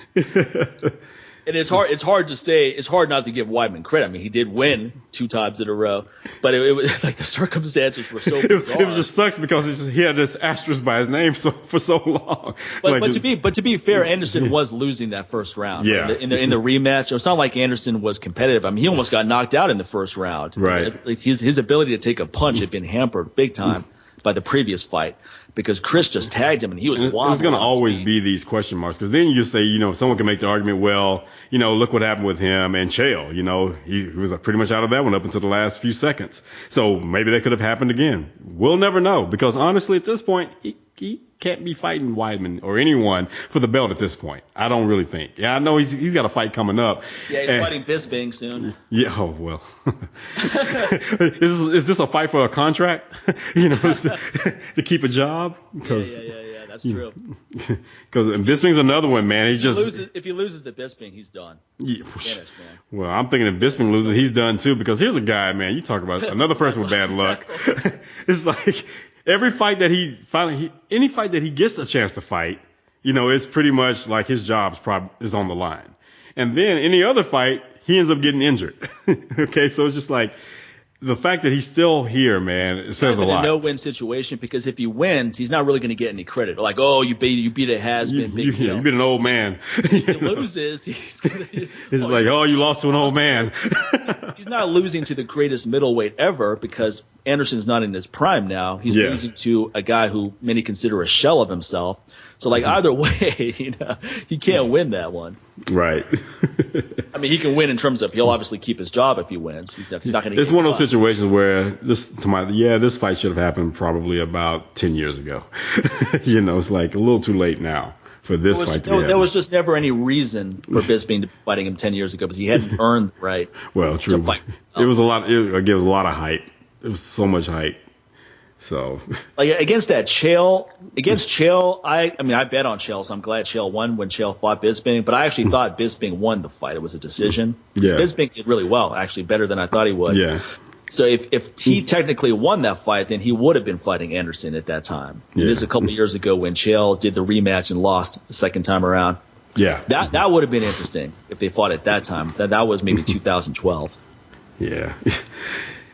[SPEAKER 2] And it's hard to say. It's hard not to give Weidman credit. I mean, he did win 2 times in a row, but it was like the circumstances were so bizarre.
[SPEAKER 1] It just sucks because he had this asterisk by his name for so long.
[SPEAKER 2] But to be fair, Anderson was losing that first round.
[SPEAKER 1] Yeah.
[SPEAKER 2] In the rematch, it's not like Anderson was competitive. I mean, he almost got knocked out in the first round.
[SPEAKER 1] Right.
[SPEAKER 2] Like his ability to take a punch had been hampered big time by the previous fight, because Chris just tagged him and he was wobbling.
[SPEAKER 1] There's going to always be these question marks, because then you say, someone can make the argument, well, look what happened with him and Chael. He was pretty much out of that one up until the last few seconds. So maybe that could have happened again. We'll never know, because honestly, at this point, he can't be fighting Weidman or anyone for the belt at this point. I don't really think. Yeah, I know he's got a fight coming up.
[SPEAKER 2] Yeah, he's fighting Bisping soon.
[SPEAKER 1] Yeah. Oh well. Is this a fight for a contract? To keep a job?
[SPEAKER 2] Yeah. That's true.
[SPEAKER 1] Because Bisping's another one, man.
[SPEAKER 2] If he loses to Bisping, he's done.
[SPEAKER 1] Yeah.
[SPEAKER 2] Finished, man.
[SPEAKER 1] Well, I'm thinking if Bisping loses, he's done too. Because here's a guy, man. You talk about another person with bad luck. It's like every fight that any fight that he gets a chance to fight, it's pretty much like his job is on the line. And then any other fight, he ends up getting injured. Okay, so it's just like the fact that he's still here, man, it says a lot.
[SPEAKER 2] In a no-win situation, because if he wins, he's not really going to get any credit. Like, oh, you beat a has-been, big deal.
[SPEAKER 1] You beat an old man.
[SPEAKER 2] If he loses, he's going to...
[SPEAKER 1] It's like, oh, you lost to an old man.
[SPEAKER 2] He's not losing to the greatest middleweight ever, because Anderson's not in his prime now. He's losing to a guy who many consider a shell of himself. So, either way, he can't win that one.
[SPEAKER 1] Right.
[SPEAKER 2] I mean, he can win in terms of he'll obviously keep his job if he wins. He's not going to.
[SPEAKER 1] It's one of those situations where this fight should have happened probably about 10 years ago. It's like a little too late now for this fight to be happening.
[SPEAKER 2] There was just never any reason for Bisping to be fighting him 10 years ago, because he hadn't earned the right.
[SPEAKER 1] Well, true.
[SPEAKER 2] To fight.
[SPEAKER 1] It was a lot. It was a lot of hype. It was so much hype. So,
[SPEAKER 2] against Chael, I bet on Chael, so I'm glad Chael won when Chael fought Bisping. But I actually thought Bisping won the fight. It was a decision.
[SPEAKER 1] Yeah.
[SPEAKER 2] Bisping did really well, actually better than I thought he would.
[SPEAKER 1] Yeah.
[SPEAKER 2] So if he technically won that fight, then he would have been fighting Anderson at that time. Yeah. This is a couple of years ago when Chael did the rematch and lost the second time around.
[SPEAKER 1] Yeah.
[SPEAKER 2] That would have been interesting if they fought at that time. That was maybe 2012.
[SPEAKER 1] Yeah.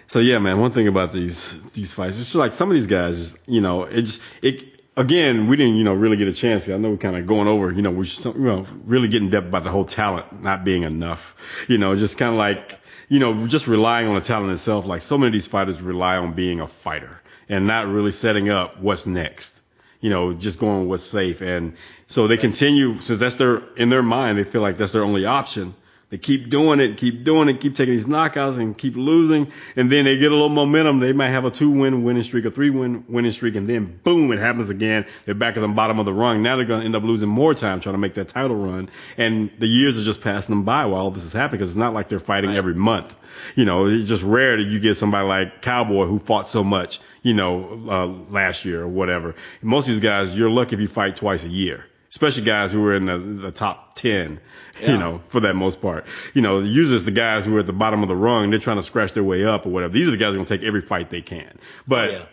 [SPEAKER 1] So yeah, man. One thing about these fights, it's just like some of these guys, again, we didn't, really get a chance. I know we're kind of going over, we're just, really getting depth about the whole talent not being enough. Just kind of like, just relying on the talent itself. Like so many of these fighters rely on being a fighter and not really setting up what's next. Just going with what's safe. And so they continue, since that's in their mind, they feel like that's their only option. They keep doing it, keep taking these knockouts and keep losing. And then they get a little momentum. They might have a 2-win winning streak, a 3-win winning streak. And then boom, it happens again. They're back at the bottom of the rung. Now they're going to end up losing more time trying to make that title run. And the years are just passing them by while all this is happening, because it's not like they're fighting every month. It's just rare that you get somebody like Cowboy who fought so much, last year or whatever. Most of these guys, you're lucky if you fight twice a year, especially guys who are in the top 10.
[SPEAKER 2] Yeah.
[SPEAKER 1] For that most part. Usually it's the guys who are at the bottom of the rung, they're trying to scratch their way up or whatever. These are the guys who are going to take every fight they can. But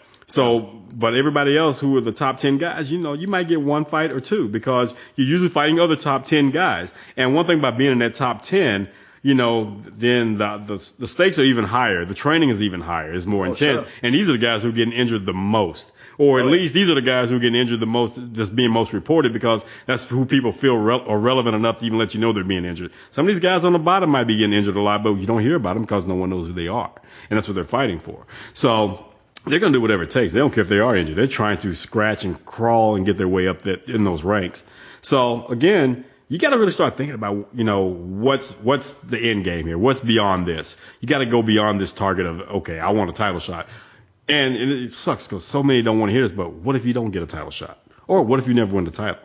[SPEAKER 1] but everybody else who are the top 10 guys, you might get one fight or two, because you're usually fighting other top 10 guys. And one thing about being in that top 10, then the stakes are even higher. The training is even higher. It's more intense. Sure. And these are the guys who are getting injured the most. Or at least these are the guys who are getting injured the most, just being most reported, because that's who people feel are relevant enough to even let you know they're being injured. Some of these guys on the bottom might be getting injured a lot, but you don't hear about them because no one knows who they are. And that's what they're fighting for. So they're going to do whatever it takes. They don't care if they are injured. They're trying to scratch and crawl and get their way up in those ranks. So again, you got to really start thinking about, what's the end game here? What's beyond this? You got to go beyond this target of, okay, I want a title shot. And it sucks because so many don't want to hear this, but what if you don't get a title shot? Or what if you never win the title?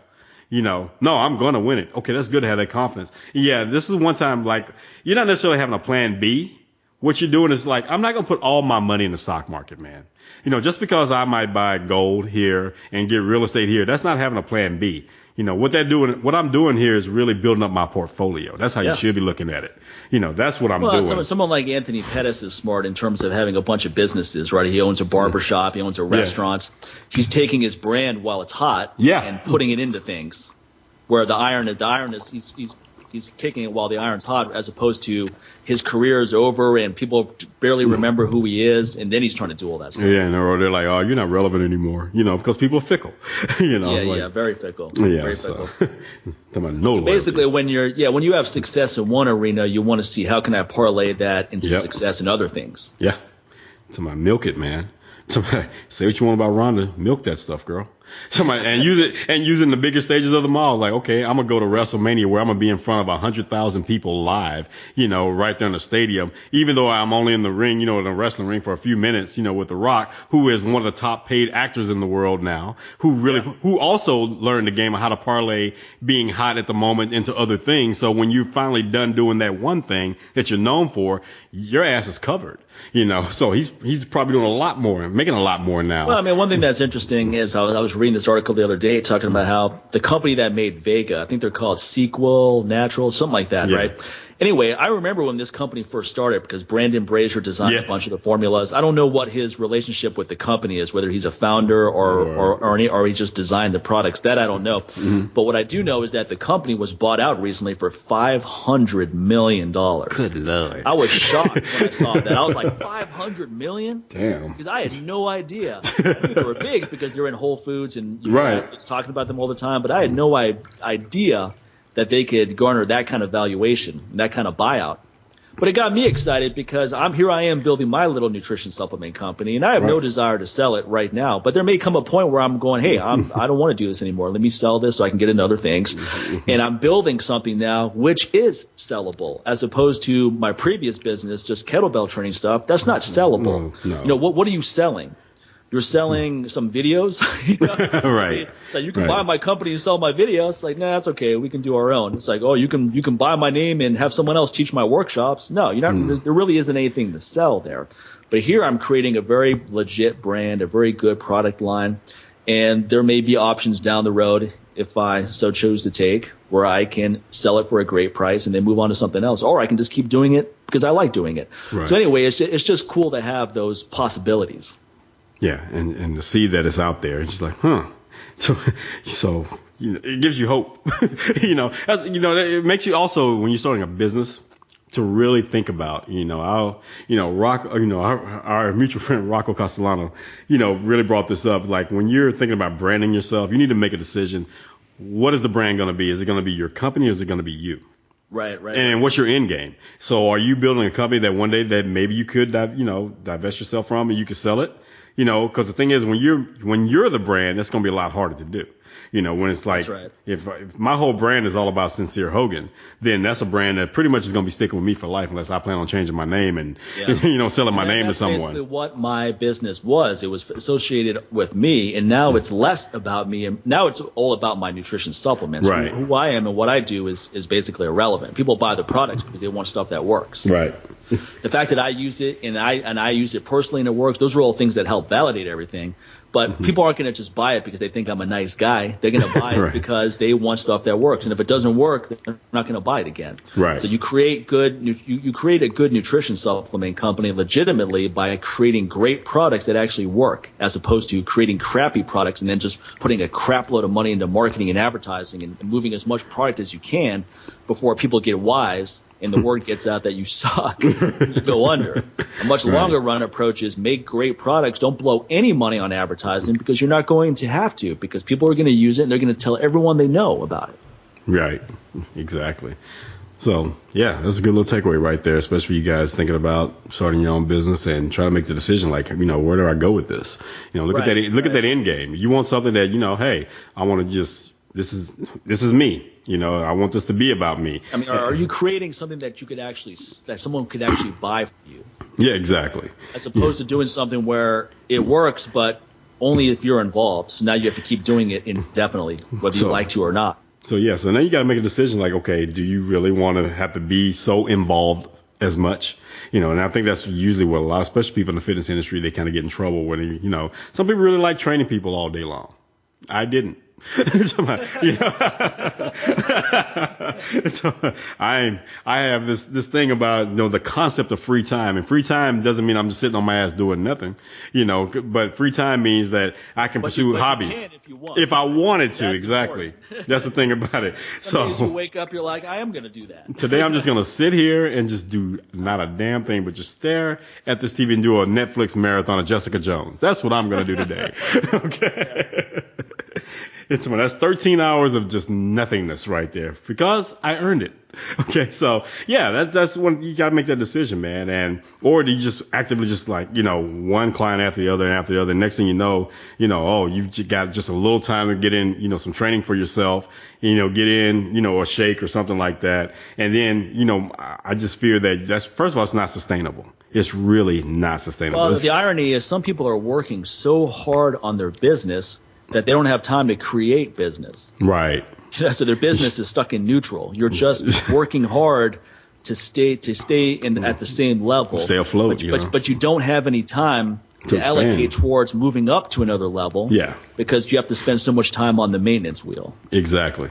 [SPEAKER 1] No, I'm going to win it. Okay, that's good to have that confidence. Yeah, this is one time, like, you're not necessarily having a plan B. what you're doing is like, I'm not going to put all my money in the stock market, man. Just because I might buy gold here and get real estate here, that's not having a plan B. What I'm doing here is really building up my portfolio. That's how you should be looking at it. That's what I'm doing.
[SPEAKER 2] Someone like Anthony Pettis is smart in terms of having a bunch of businesses, right? He owns a barbershop. He owns a restaurant. He's taking his brand while it's hot and putting it into things where the iron is he's kicking it while the iron's hot, as opposed to his career is over and people barely remember who he is, and then he's trying to do all that stuff.
[SPEAKER 1] Yeah, and they're like, oh, you're not relevant anymore, because people are fickle.
[SPEAKER 2] Very fickle.
[SPEAKER 1] Yeah,
[SPEAKER 2] very fickle.
[SPEAKER 1] So
[SPEAKER 2] basically, when you have success in one arena, you want to see how can I parlay that into success in other things.
[SPEAKER 1] Yeah. Somebody milk it, man. Somebody say what you want about Rhonda, milk that stuff, girl. And use it in the bigger stages of the mall. Like, okay, I'm gonna go to WrestleMania where I'm gonna be in front of 100,000 people live, right there in the stadium. Even though I'm only in the ring, in the wrestling ring for a few minutes, with The Rock, who is one of the top paid actors in the world now, who also learned the game of how to parlay being hot at the moment into other things. So when you're finally done doing that one thing that you're known for, your ass is covered. So he's probably doing a lot more, making a lot more now.
[SPEAKER 2] Well, I mean, one thing that's interesting is I was reading this article the other day talking about how the company that made Vega, I think they're called Sequel Natural, something like that, right? Anyway, I remember when this company first started because Brandon Brazier designed a bunch of the formulas. I don't know what his relationship with the company is, whether he's a founder or he just designed the products. That I don't know. Mm-hmm. But what I do know is that the company was bought out recently for $500 million.
[SPEAKER 1] Good Lord.
[SPEAKER 2] I was shocked when I saw that. I was like, $500 million?
[SPEAKER 1] Damn.
[SPEAKER 2] Because I had no idea. I knew they were big because they're in Whole Foods and it's talking about them all the time. But I had no idea that they could garner that kind of valuation, that kind of buyout. But it got me excited because I am building my little nutrition supplement company, and I have no desire to sell it right now. But there may come a point where I'm going, hey, I don't want to do this anymore. Let me sell this so I can get into other things. And I'm building something now which is sellable, as opposed to my previous business, just kettlebell training stuff. That's not sellable.
[SPEAKER 1] No.
[SPEAKER 2] What are you selling? You're selling some videos,
[SPEAKER 1] Right?
[SPEAKER 2] So you can buy my company and sell my videos. It's like, nah, that's okay. We can do our own. It's like, oh, you can buy my name and have someone else teach my workshops. No, you're not. There really isn't anything to sell there. But here I'm creating a very legit brand, a very good product line, and there may be options down the road if I so choose to take, where I can sell it for a great price and then move on to something else, or I can just keep doing it because I like doing it. Right. So anyway, it's just cool to have those possibilities.
[SPEAKER 1] Yeah, and to see that it's out there, it's just like, So it gives you hope. It makes you also, when you're starting a business, to really think about, our mutual friend Rocco Castellano, really brought this up. Like, when you're thinking about branding yourself, you need to make a decision. What is the brand going to be? Is it going to be your company or is it going to be you?
[SPEAKER 2] Right.
[SPEAKER 1] And what's your end game? So are you building a company that one day that maybe you could, divest yourself from and you could sell it? Because the thing is, when you're the brand, it's going to be a lot harder to do. When it's like, if my whole brand is all about Sincere Hogan, then that's a brand that pretty much is going to be sticking with me for life unless I plan on changing my name and, selling my name to someone.
[SPEAKER 2] That's basically what my business was. It was associated with me, and now it's less about me, and now it's all about my nutrition supplements.
[SPEAKER 1] Right.
[SPEAKER 2] Who I am and what I do is basically irrelevant. People buy the products because they want stuff that works.
[SPEAKER 1] Right.
[SPEAKER 2] The fact that I use it and I use it personally and it works, those are all things that help validate everything. But people aren't going to just buy it because they think I'm a nice guy. They're going to buy it because they want stuff that works. And if it doesn't work, they're not going to buy it again.
[SPEAKER 1] Right.
[SPEAKER 2] So you create you create a good nutrition supplement company legitimately by creating great products that actually work, as opposed to creating crappy products and then just putting a crap load of money into marketing and advertising and moving as much product as you can before people get wise and the word gets out that you suck, you go under. A much longer run approach is make great products. Don't blow any money on advertising because you're not going to have to, because people are going to use it and they're going to tell everyone they know about it.
[SPEAKER 1] Right. Exactly. So, yeah, that's a good little takeaway right there, especially you guys thinking about starting your own business and trying to make the decision like, where do I go with this? Look at that end game. You want something that, hey, I want to just, this is me. I want this to be about me.
[SPEAKER 2] I mean, are you creating something that that someone could actually buy for you?
[SPEAKER 1] Yeah, exactly.
[SPEAKER 2] As opposed to doing something where it works, but only if you're involved. So now you have to keep doing it indefinitely, whether you like to or not.
[SPEAKER 1] So now you got to make a decision like, okay, do you really want to have to be so involved as much, and I think that's usually what a lot, especially people in the fitness industry, they kind of get in trouble when, some people really like training people all day long. I didn't. So I have this thing about the concept of free time, and free time doesn't mean I'm just sitting on my ass doing nothing, but free time means that I can pursue hobbies if I wanted to. That's exactly. That's the thing about it.
[SPEAKER 2] Some days you wake up, you're like, I am going to do that.
[SPEAKER 1] Today I'm just going to sit here and just do not a damn thing, but just stare at this TV and do a Netflix marathon of Jessica Jones. That's what I'm going to do today. Okay. That's 13 hours of just nothingness right there because I earned it. Okay. So yeah, that's when you got to make that decision, man. Or do you just actively just like, one client after the other and after the other. Next thing you know, you've got just a little time to get in, some training for yourself, get in, a shake or something like that. And then, I just fear that first of all, it's not sustainable. It's really not sustainable.
[SPEAKER 2] Well, the irony is some people are working so hard on their business that they don't have time to create business.
[SPEAKER 1] Right.
[SPEAKER 2] So their business is stuck in neutral. You're just working hard to stay at the same level.
[SPEAKER 1] Stay afloat.
[SPEAKER 2] But you don't have any time to allocate towards moving up to another level.
[SPEAKER 1] Yeah.
[SPEAKER 2] Because you have to spend so much time on the maintenance wheel.
[SPEAKER 1] Exactly.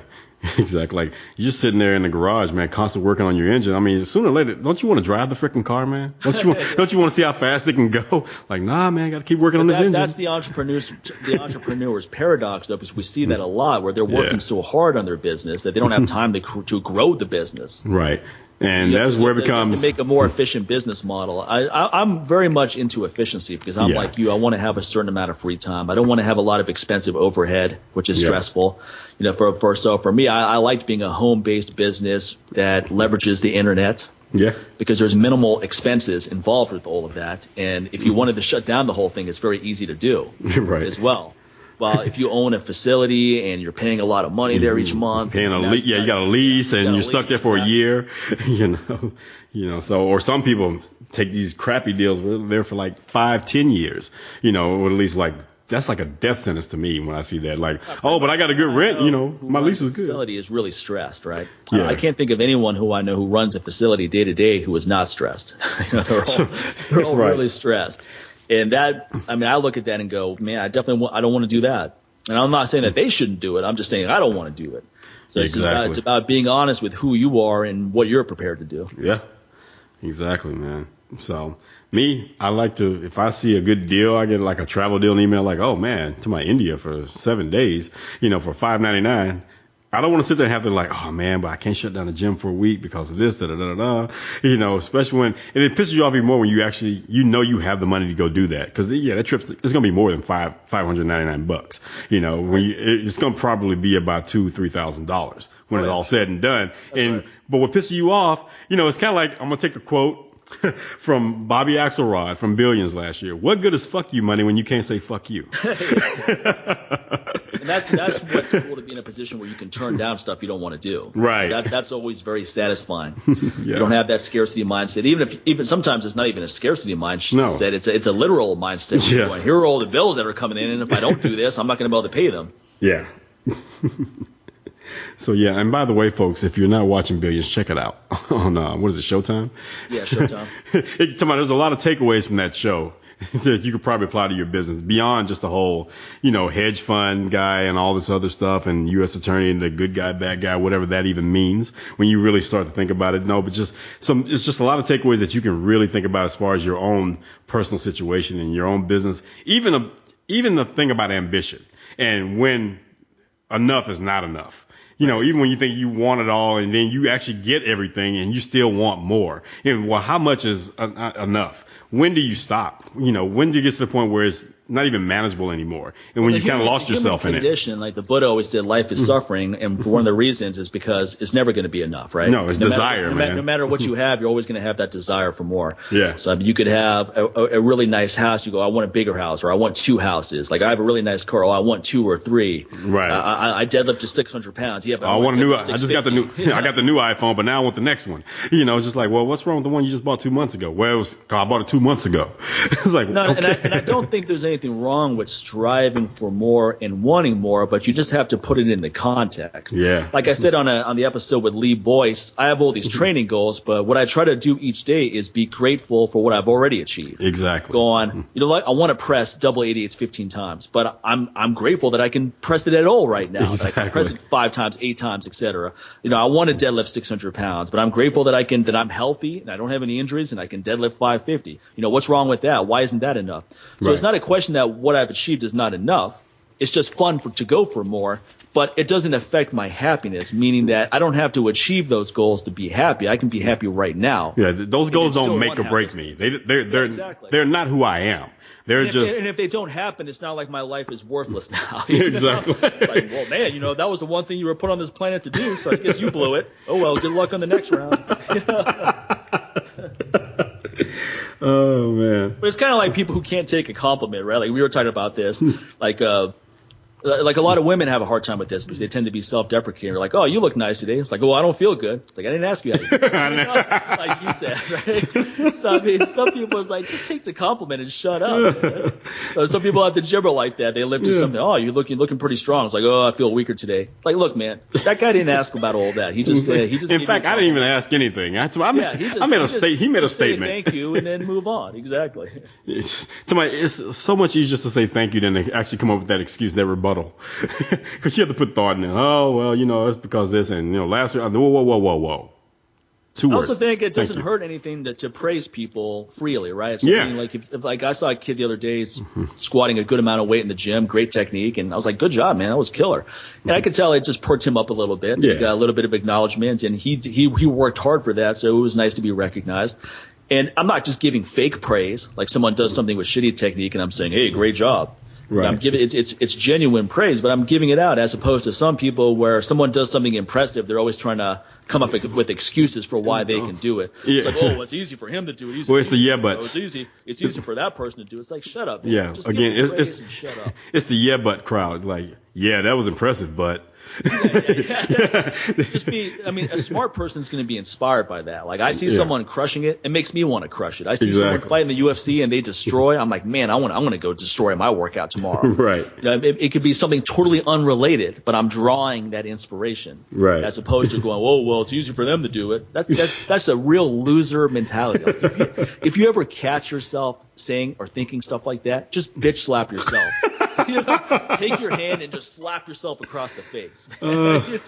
[SPEAKER 1] Like you're just sitting there in the garage, man, constantly working on your engine. I mean, sooner or later, don't you want to drive the freaking car, man? Don't you want to see how fast it can go? Like, nah, man, I got to keep working on this engine.
[SPEAKER 2] That's the entrepreneur's paradox, though, because we see that a lot where they're working so hard on their business that they don't have time to grow the business.
[SPEAKER 1] Right. And that's where it becomes
[SPEAKER 2] to make a more efficient business model. I'm very much into efficiency because I'm like you. I want to have a certain amount of free time. I don't want to have a lot of expensive overhead, which is stressful. So for me, I liked being a home-based business that leverages the internet.
[SPEAKER 1] Yeah. Because
[SPEAKER 2] there's minimal expenses involved with all of that, and if you wanted to shut down the whole thing, it's very easy to do.
[SPEAKER 1] Right.
[SPEAKER 2] As well. Well, if you own a facility and you're paying a lot of money there each month,
[SPEAKER 1] you got a lease and you're stuck there for a year, So, or some people take these crappy deals where they're there for like 5-10 years, or at least like that's like a death sentence to me when I see that. Like, but I got a good rent, my lease is good.
[SPEAKER 2] Facility is really stressed, right?
[SPEAKER 1] Yeah.
[SPEAKER 2] I can't think of anyone who I know who runs a facility day to day who is not stressed. They're all
[SPEAKER 1] right.
[SPEAKER 2] really stressed. And that, I look at that and go, man, I don't want to do that. And I'm not saying that they shouldn't do it. I'm just saying I don't want to do it. So
[SPEAKER 1] exactly.
[SPEAKER 2] It's about being honest with who you are and what you're prepared to do.
[SPEAKER 1] Yeah, exactly, man. So me, I like to, if I see a good deal, I get like a travel deal email like, oh man, to my India for 7 days, for $5.99. I don't want to sit there and have to like, oh man, but I can't shut down the gym for a week because of this, especially when, and it pisses you off even more when you actually, you have the money to go do that. Cause that trip's, it's going to be more than $599. It's going to probably be about $2,000-$3,000 when it's all said and done. But what pisses you off, it's kind of like, I'm going to take a quote from Bobby Axelrod from Billions last year. What good is fuck you money when you can't say fuck you?
[SPEAKER 2] And that's what's cool to be in a position where you can turn down stuff you don't want to do.
[SPEAKER 1] Right.
[SPEAKER 2] That's always very satisfying. You don't have that scarcity mindset. Even sometimes it's not even a scarcity mindset. No. It's a literal mindset.
[SPEAKER 1] Yeah.
[SPEAKER 2] Going, here are all the bills that are coming in, and if I don't do this, I'm not going to be able to pay them.
[SPEAKER 1] Yeah. So yeah, and by the way, folks, if you're not watching Billions, check it out on what is it, Showtime?
[SPEAKER 2] Yeah, Showtime.
[SPEAKER 1] There's a lot of takeaways from that show that you could probably apply to your business beyond just the whole, hedge fund guy and all this other stuff and U.S. attorney and the good guy, bad guy, whatever that even means when you really start to think about it. No, but it's just a lot of takeaways that you can really think about as far as your own personal situation and your own business, even the thing about ambition and when enough is not enough. Even when you think you want it all and then you actually get everything and you still want more. And how much is enough? When do you stop? When do you get to the point where it's not even manageable anymore? And when you kind of lost yourself in it.
[SPEAKER 2] Like the Buddha always said, life is suffering. And one of the reasons is because it's never going to be enough, right?
[SPEAKER 1] No, it's desire, man.
[SPEAKER 2] No matter what you have, you're always going to have that desire for more.
[SPEAKER 1] Yeah.
[SPEAKER 2] So you could have a really nice house. You go, I want a bigger house, or I want 2 houses. Like I have a really nice car. Oh, I want 2 or 3.
[SPEAKER 1] Right.
[SPEAKER 2] I deadlift to 600 pounds. Yeah, but
[SPEAKER 1] I want a new. I just got the new. I got the new iPhone, but now I want the next one. It's just like, well, what's wrong with the one you just bought 2 months ago? Well, I bought it 2 months ago. It's like,
[SPEAKER 2] no,
[SPEAKER 1] okay.
[SPEAKER 2] and I don't think there's anything wrong with striving for more and wanting more, but you just have to put it in the context.
[SPEAKER 1] Yeah.
[SPEAKER 2] Like I said on the episode with Lee Boyce, I have all these training goals, but what I try to do each day is be grateful for what I've already achieved.
[SPEAKER 1] Exactly.
[SPEAKER 2] Go on, like I want to press double 88s 15 times, but I'm grateful that I can press it at all right now.
[SPEAKER 1] Exactly.
[SPEAKER 2] That I can press it 5 times, 8 times, etc. I want to deadlift 600 pounds, but I'm grateful that I'm healthy and I don't have any injuries and I can deadlift 550. What's wrong with that? Why isn't that enough? So It's not a question that what I've achieved is not enough. It's just fun to go for more, but it doesn't affect my happiness, meaning that I don't have to achieve those goals to be happy. I can be happy right now.
[SPEAKER 1] Yeah, those goals don't make or break me. They're not who I am. They're just.
[SPEAKER 2] And if they don't happen, it's not like my life is worthless now.
[SPEAKER 1] Exactly.
[SPEAKER 2] Like, well, man, that was the one thing you were put on this planet to do, so I guess you blew it. Oh well, good luck on the next round.
[SPEAKER 1] Oh man.
[SPEAKER 2] But it's kind of like people who can't take a compliment, right? Like we were talking about this, like a lot of women have a hard time with this because they tend to be self-deprecating. They're like, "Oh, you look nice today." It's like, "Oh, I don't feel good." It's like, I didn't ask you how you feel. Like you said, right? So I mean, some people is like, just take the compliment and shut up. So some people at the gym are like that. They lift to something. "Oh, you're looking pretty strong." It's like, "Oh, I feel weaker today." Like, look, man, that guy didn't ask about all that. He just said
[SPEAKER 1] In fact, I didn't even ask anything. He made a statement.
[SPEAKER 2] Thank you, and then move on. Exactly.
[SPEAKER 1] It's so much easier just to say thank you than to actually come up with that excuse, that rebuttal. Because you have to put thought in it. Oh, well, it's because this and, last year, whoa. 2 words.
[SPEAKER 2] I also think it doesn't hurt anything to praise people freely, right? So, I mean, like I saw a kid the other day squatting a good amount of weight in the gym, great technique, and I was like, good job, man, that was killer. And I could tell it just perked him up a little bit. He got a little bit of acknowledgement, and he worked hard for that, so it was nice to be recognized. And I'm not just giving fake praise, like someone does something with shitty technique, and I'm saying, hey, great job. Right. I'm giving it's genuine praise, but I'm giving it out as opposed to some people where someone does something impressive, they're always trying to come up with excuses for why they can do it. Yeah. It's like, oh, it's easy for him to do it.
[SPEAKER 1] It's the yeah buts.
[SPEAKER 2] It's easy for that person to do it. It's like, shut up. Man.
[SPEAKER 1] Yeah.
[SPEAKER 2] Just
[SPEAKER 1] again,
[SPEAKER 2] it's shut up.
[SPEAKER 1] It's the yeah but crowd. Like, yeah, that was impressive, but.
[SPEAKER 2] A smart person's going to be inspired by that. Like I see someone crushing it, it makes me want to crush it. I see someone fight in the UFC and they destroy. I'm like, man, I'm going to go destroy my workout tomorrow.
[SPEAKER 1] Right.
[SPEAKER 2] It could be something totally unrelated, but I'm drawing that inspiration.
[SPEAKER 1] Right.
[SPEAKER 2] As opposed to going, oh, well, it's easy for them to do it. That's a real loser mentality. Like if you ever catch yourself saying or thinking stuff like that, just bitch slap yourself. Take your hand and just slap yourself across the face. Because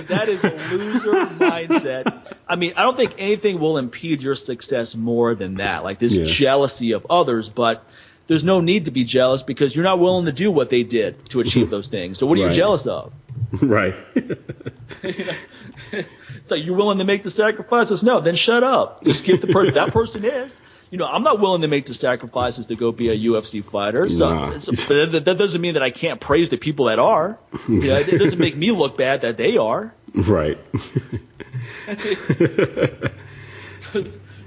[SPEAKER 2] that is a loser mindset. I mean, I don't think anything will impede your success more than that. Like this jealousy of others, but there's no need to be jealous because you're not willing to do what they did to achieve those things. So what are you jealous of?
[SPEAKER 1] Right.
[SPEAKER 2] So you're willing to make the sacrifices? No, then shut up. Just give that person is. I'm not willing to make the sacrifices to go be a UFC fighter. So that doesn't mean that I can't praise the people that are. It doesn't make me look bad that they are.
[SPEAKER 1] Right.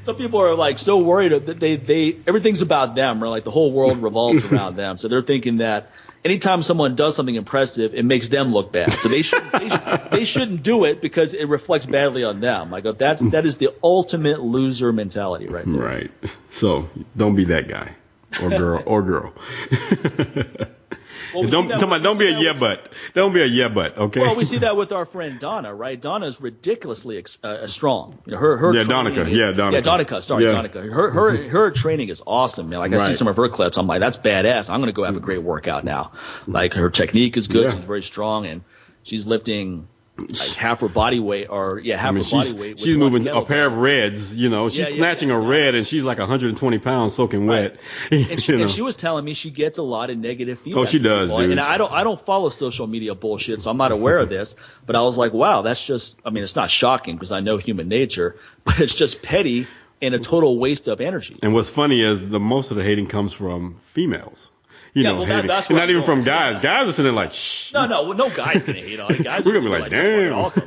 [SPEAKER 2] Some people are like so worried that they everything's about them, or like the whole world revolves around them. So they're thinking that anytime someone does something impressive, it makes them look bad. So they shouldn't do it because it reflects badly on them. Like that is the ultimate loser mentality right there.
[SPEAKER 1] Right. So don't be that guy or girl.
[SPEAKER 2] Well,
[SPEAKER 1] don't be a yeah but. Don't be a yeah but. Okay.
[SPEAKER 2] Well, we see that with our friend Donna, right? Donna is ridiculously strong. Her
[SPEAKER 1] Donica.
[SPEAKER 2] Donica. Sorry, Donica. Her training is awesome, man. Like I see some of her clips, I'm like, that's badass. I'm gonna go have a great workout now. Like her technique is good. She's very strong, and she's lifting like half her body weight, or half her body weight.
[SPEAKER 1] She's moving a pair of reds. She's snatching a red, and she's like 120 pounds soaking wet.
[SPEAKER 2] And she was telling me she gets a lot of negative feedback.
[SPEAKER 1] Oh, she does, dude.
[SPEAKER 2] And I don't follow social media bullshit, so I'm not aware of this. But I was like, wow, that's just. I mean, it's not shocking because I know human nature, but it's just petty and a total waste of energy.
[SPEAKER 1] And what's funny is most of the hating comes from females.
[SPEAKER 2] That's
[SPEAKER 1] not even from guys. Guys are sitting there like, shh.
[SPEAKER 2] No guy's gonna hate on it. Guys
[SPEAKER 1] we're gonna be like, damn.
[SPEAKER 2] Awesome.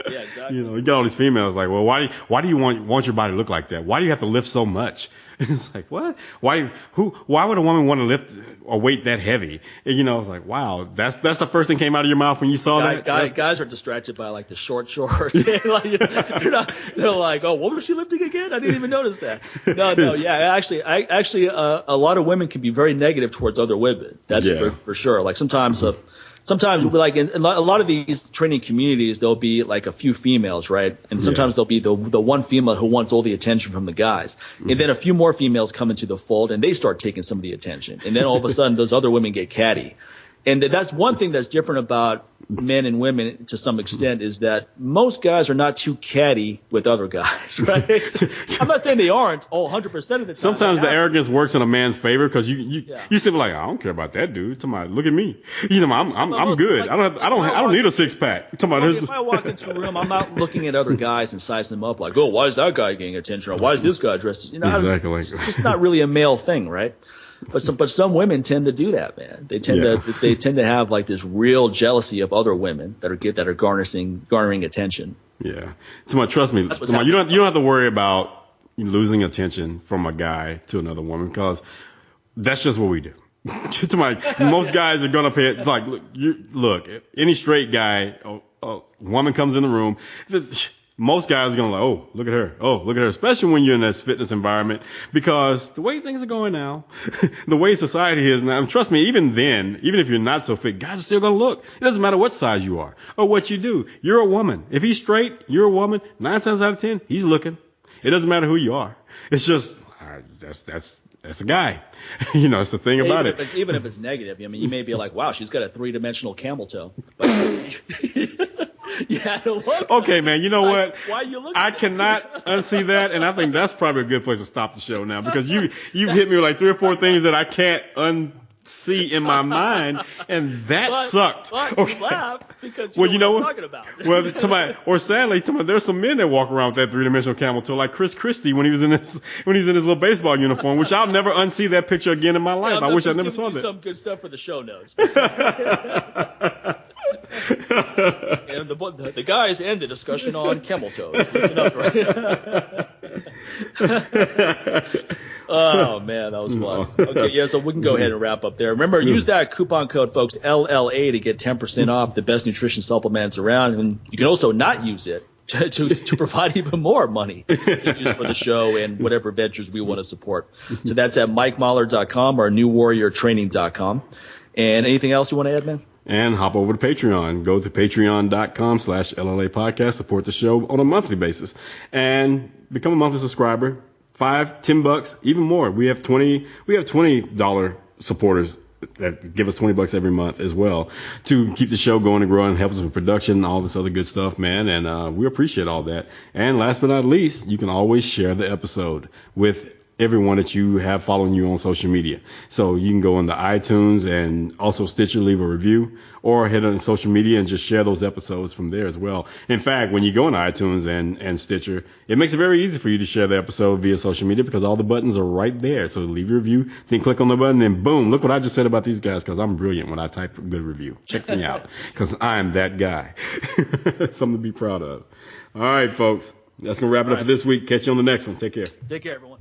[SPEAKER 2] Yeah, exactly.
[SPEAKER 1] You get all these females like, well, why do you want your body to look like that? Why do you have to lift so much? It's like, what? Why would a woman want to lift a weight that heavy. And, I was like, wow, that's the first thing came out of your mouth when you saw that?
[SPEAKER 2] Guys are distracted by like the short shorts. They're like, oh, what was she lifting again? I didn't even notice that. No, yeah, actually, a lot of women can be very negative towards other women. That's for sure. Like sometimes like in a lot of these training communities, there'll be like a few females, right? And sometimes there'll be the one female who wants all the attention from the guys. And then a few more females come into the fold and they start taking some of the attention. And then all of a sudden those other women get catty. And that's one thing that's different about men and women to some extent is that most guys are not too catty with other guys, right? I'm not saying they aren't 100% of the time.
[SPEAKER 1] Sometimes the arrogance works in a man's favor because you simply like, I don't care about that dude. Somebody look at me. I'm good. Like, I don't need a six pack.
[SPEAKER 2] If I walk into a room, I'm not looking at other guys and sizing them up like, oh, why is that guy getting attention? Or why is this guy dressed?
[SPEAKER 1] Exactly.
[SPEAKER 2] It's just not really a male thing, right? But some women tend to do that, man. They tend to have like this real jealousy of other women that are garnering attention.
[SPEAKER 1] Yeah. Trust me. You don't have to worry about losing attention from a guy to another woman because that's just what we do. Most guys are gonna pay it. Like, look, any straight guy, a woman comes in the room. Most guys are going to like, oh, look at her. Oh, look at her. Especially when you're in this fitness environment, because the way things are going now, the way society is now, and trust me, even then, even if you're not so fit, guys are still going to look. It doesn't matter what size you are or what you do. You're a woman. If he's straight, you're a woman. 9 times out of 10, he's looking. It doesn't matter who you are. It's just, that's a guy. It's the thing about it.
[SPEAKER 2] Even if it's negative, I mean, you may be like, wow, she's got a 3-dimensional camel toe. But
[SPEAKER 1] okay, man. You know what?
[SPEAKER 2] Why are you looking?
[SPEAKER 1] I cannot unsee that, and I think that's probably a good place to stop the show now because you've hit me with like 3 or 4 things that I can't unsee in my mind, and that sucked.
[SPEAKER 2] But okay. You laugh because
[SPEAKER 1] you know
[SPEAKER 2] what I'm talking about.
[SPEAKER 1] Well, sadly, there's some men that walk around with that 3-dimensional camel toe, like Chris Christie when he was in his little baseball uniform, which I'll never unsee that picture again in my life. I wish I never saw that.
[SPEAKER 2] Some good stuff for the show notes. And the guys end the discussion on camel toes. Listen up, right? Oh, man, that was fun. Okay, so we can go ahead and wrap up there. Remember, use that coupon code, folks, LLA, to get 10% off the best nutrition supplements around. And you can also not use it to provide even more money to use for the show and whatever ventures we want to support. So that's at MikeMahler.com or NewWarriorTraining.com. And anything else you want to add, man?
[SPEAKER 1] And hop over to Patreon. Go to patreon.com/LLA podcast. Support the show on a monthly basis. And become a monthly subscriber. $5, $10, even more. We have $20 supporters that give us $20 every month as well to keep the show going and growing, help us with production and all this other good stuff, man. And we appreciate all that. And last but not least, you can always share the episode with everyone that you have following you on social media. So you can go into iTunes and also Stitcher, leave a review, or head on social media and just share those episodes from there as well. In fact, when you go into iTunes and Stitcher, it makes it very easy for you to share the episode via social media because all the buttons are right there. So leave your review, then click on the button, and boom, look what I just said about these guys because I'm brilliant when I type a good review. Check me out because I'm that guy. Something to be proud of. All right, folks. That's going to wrap it up for this week. Catch you on the next one. Take care.
[SPEAKER 2] Take care, everyone.